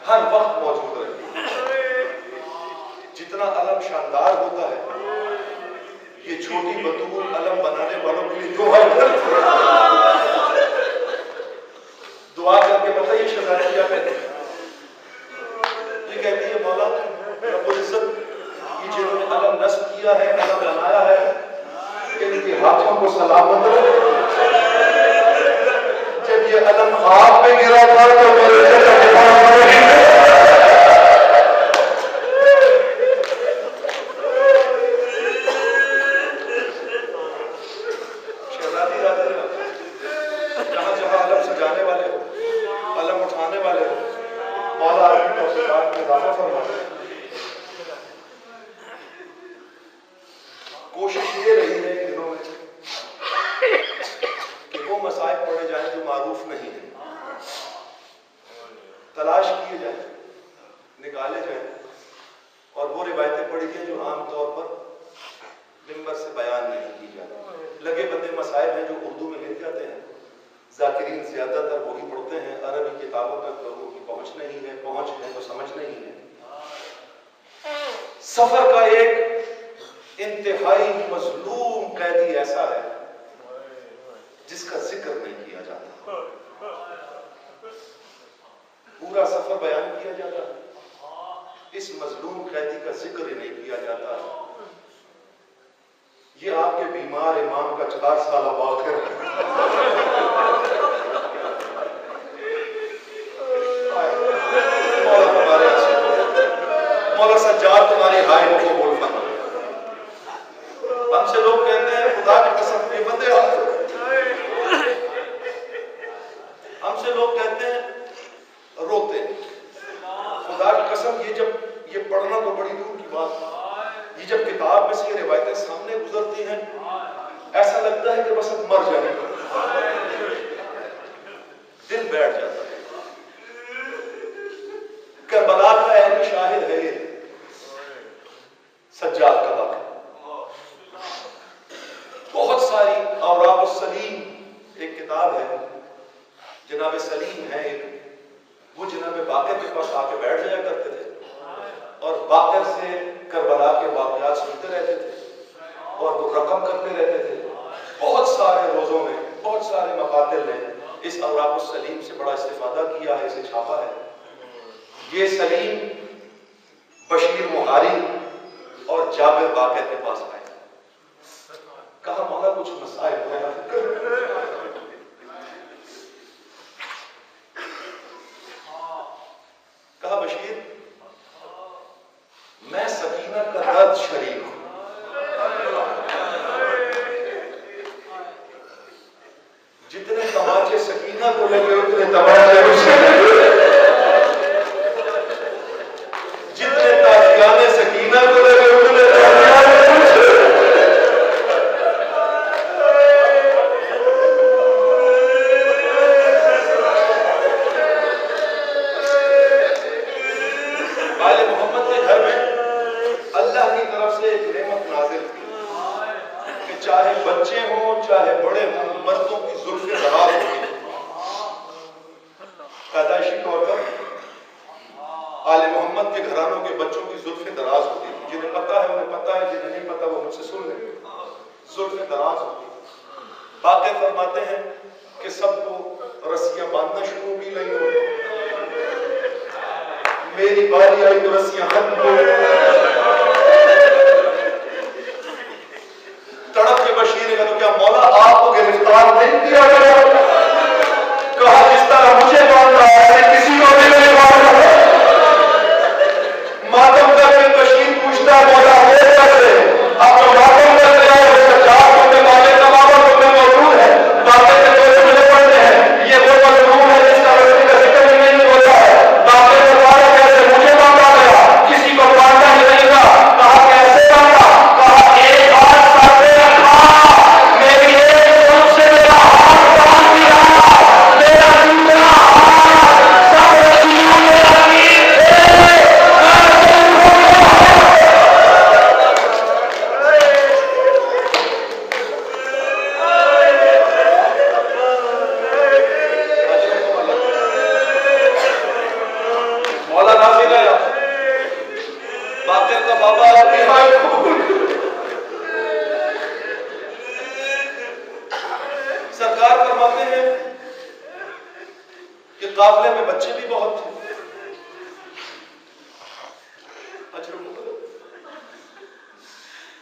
ہر وقت موجود رہتی. جتنا علم شاندار ہوتا ہے یہ چھوٹی بطول علم بنانے والوں کے لیے دعا کر کے بتائیے شہزادی کیا کہتے ہیں. یہ کہتی ہے مولا رب العزت یہ جنہوں نے علم نصب کیا ہے علم بنایا ہے ان کے ہاتھوں کو سلامت رکھو. جب یہ علم آپ پہ گرا تھا تو میرے کوشش یہ رہی ہے ان دنوں میں کہ وہ مسائل پڑھے جائیں جو معروف نہیں ہیں، تلاش کیے جائیں، نکالے جائیں، اور وہ روایتیں پڑھی جائیں جو عام طور پر منبر سے بیان نہیں کی جاتی. لگے بندے مسائل ہیں جو اردو میں لکھ جاتے ہیں، ذاکرین زیادہ تر وہی پڑھتے ہیں. عربی کتابوں تک لوگوں کی پہنچ نہیں ہے، پہنچ ہے تو سمجھ نہیں ہے. سفر کا ایک انتہائی مظلوم قیدی ایسا ہے جس کا ذکر نہیں کیا جاتا. پورا سفر بیان کیا جاتا ہے، اس مظلوم قیدی کا ذکر ہی نہیں کیا جاتا. یہ آپ کے بیمار امام کا 4 سالہ واقعہ ہے. مولا سجاد تمہاری ہائے کو بول پانا. ہم سے لوگ کہتے ہیں خدا کی قسم یہ بندے ہم سے لوگ کہتے ہیں روتے ہیں. خدا کی قسم یہ پڑھنا تو بڑی دور کی بات ہے. یہ جب کتاب میں سے یہ روایتیں سامنے گزرتی ہیں ایسا لگتا ہے کہ بس اب مر جائیں. دل بیٹھ جاتا ہے. کربلا کا عینی شاہد ہے یہ سجاد کا واقعہ. بہت ساری اوراق السلیم ایک کتاب ہے، جناب سلیم ہے ایک، وہ جناب باقر کے پاس آ کے بیٹھ جایا کرتے تھے اور باقر سے کربلا کے واقعات سنتے رہتے تھے اور وہ رقم کرتے رہتے تھے. بہت سارے روزوں میں بہت سارے مقاتل نے اس اوراق السلیم سے بڑا استفادہ کیا ہے، اسے چھاپا ہے. یہ سلیم بشیر مہاری اور جابر باقر کے پاس آئے. کہا مولا کچھ مسائل ہے. کہا بشیر میں سکینہ کا درد شریک ہوں. جتنے تماچے سکینہ کو لگے اتنے تماچے مجھے لگے. جتنے تازیانے سکینہ کو لگے اتنے تازیانے مجھے. آل محمد کے گھر میں اللہ کی طرف سے ایک نعمت نازل تھی کہ چاہے بچے ہوں چاہے بڑے ہوں مردوں کی زلفیں دراز ہوتی. پیدائشی طور پر آل محمد کے گھرانوں کے بچوں کی زلفیں دراز ہوتی تھی. جنہیں پتا ہے انہیں پتا ہے، جنہیں نہیں پتا وہ مجھ سے سن لیں. زلفیں دراز ہوتی. باقر فرماتے ہیں کہ سب کو رسیاں باندھنا شروع کی نہیں ہو. میری باری آئی تو رسیاں ختم ہو تڑپ کے بشیر نے کہا تو کیا مولا آپ کو گرفتار نہیں کیا گیا؟ کہا جس طرح مجھے باندھا ہے کسی کو بھی نہیں باندھا ہے۔ ماتم کر کے بشیر پوچھتا مولا وہ کیسے؟ اب جو ماتم کرتے ہیں اس کا جواب تم نے مانے کا بابا تم میں موجود ہے، باقی کے دو جملے پڑھتے ہیں، یہ وہ مظلوم ہے جس کا رسول کا ذکر ہی نہیں ہوتا ہے۔ باقی کے بارے کیسے مجھے باندھا گیا، کسی کو باندھا ہی نہیں تھا۔ کہا کیسے باندھا؟ کہا ایک ہاتھ سر پہ رکھا، میری ایک سب سے میرا ہاتھ باندھ دیا، میرا دوسرا ہاتھ سب رسول میرا امیر تھے، مولا نازل آیا، باقر کا بابا نہایت قبول۔ سرکار فرماتے ہیں کہ قافلے میں بچے بھی بہت تھے۔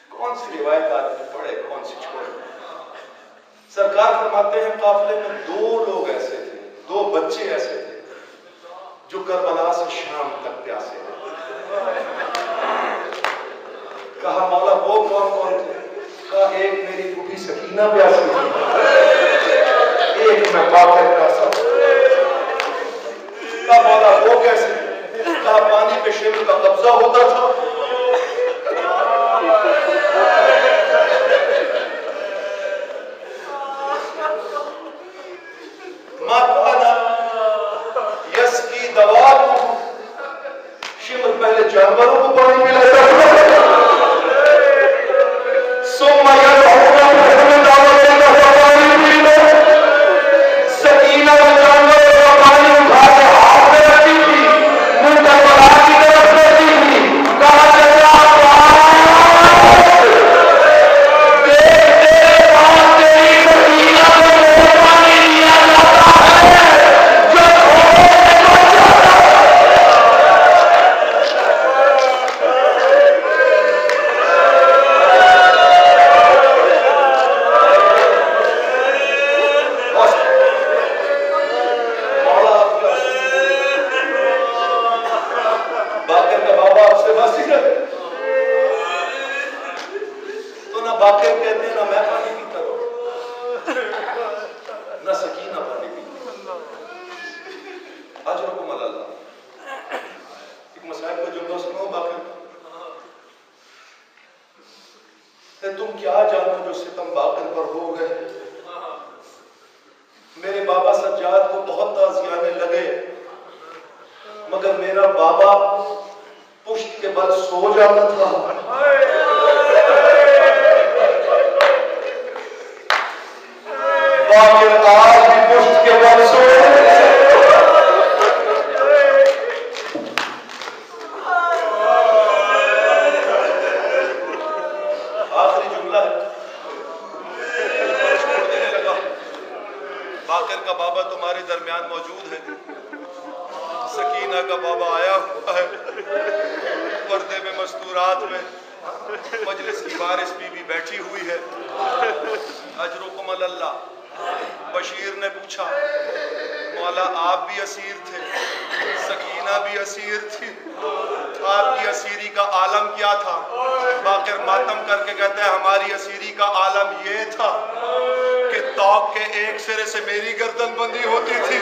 کون سی روایت آدمی پڑھے کون سی چھوڑے؟ سرکار فرماتے ہیں قافلے میں دو لوگ ایسے تھے، دو بچے ایسے تھے جو کربلا سے شام تک پیاسے تھے۔ کہا مولا وہ کون کون تھے؟ کہا ایک میری پھوپھی سکینہ پیاسی تھی، ایک میں باقر کا سب۔ کہا مولا وہ کیسے؟ کہا پانی پہ شیخ کا قبضہ ہوتا تھا، یسکی دوا شمر پہلے جانوروں کو پانی پلاتا تھا، سکینہ جانوروں کا پانی اٹھا کے ہاتھ میں رکھتی تھی، منہ تک بڑھا کی طرف رکھتی تھی۔ کہا چچا دیکھتے بعد تیری سکینہ کو وہ پانی دیا جاتا ہے جو باقر کہتے ہیں نہ میں پانی پیتا ہوں نہ سکینہ پانی پیتا۔ اجرکم اللہ۔ ایک مسائل کا جملہ سنو باقر، تم کیا جانو جو ستم باقر پر ہو گئے؟ میرے بابا سجاد کو بہت تعزیانے لگے مگر میرا بابا پشت کے بل سو جاتا تھا۔ باقر آج بھی پشت کے بل سو آخری جملہ ہے، باقر کا بابا تمہارے درمیان موجود ہے، سکینہ کا بابا آیا ہوا ہے، پردے میں مستورات میں مجلس کی وارث بی بی بیٹھی ہوئی ہے۔ اجرکم اللہ۔ بشیر نے پوچھا مولا آپ بھی اسیر تھے، سکینہ بھی اسیر تھی، آپ کی اسیری کا عالم کیا تھا؟ باقر ماتم کر کے کہتا ہے ہماری اسیری کا عالم یہ تھا کہ توق کے ایک سرے سے میری گردن بندی ہوتی تھی،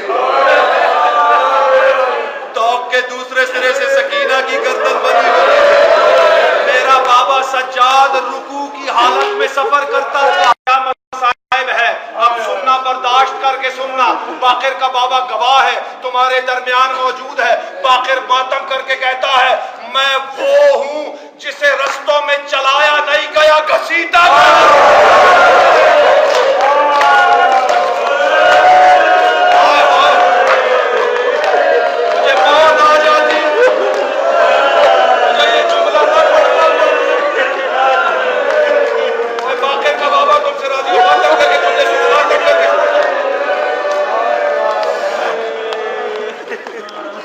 توق کے دوسرے سرے سے سکینہ کی گردن بندی ہوتی تھی۔ میرا بابا سجاد رکوع کی حالت میں سفر کرتا تھا۔ مسائب ہے اب سننا، برداشت کر کے سننا۔ باقر کا بابا گواہ ہے، تمہارے درمیان موجود ہے۔ باقر ماتم کر کے کہتا ہے میں وہ ہوں جسے رستوں میں چلایا نہیں گیا، گھسیٹا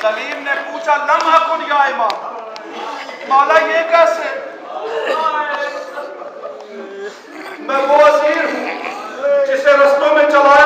سلیم نے پوچھا لم اکن یہ کیسے؟ میں وہ وزیر ہوں جسے رستوں میں چلایا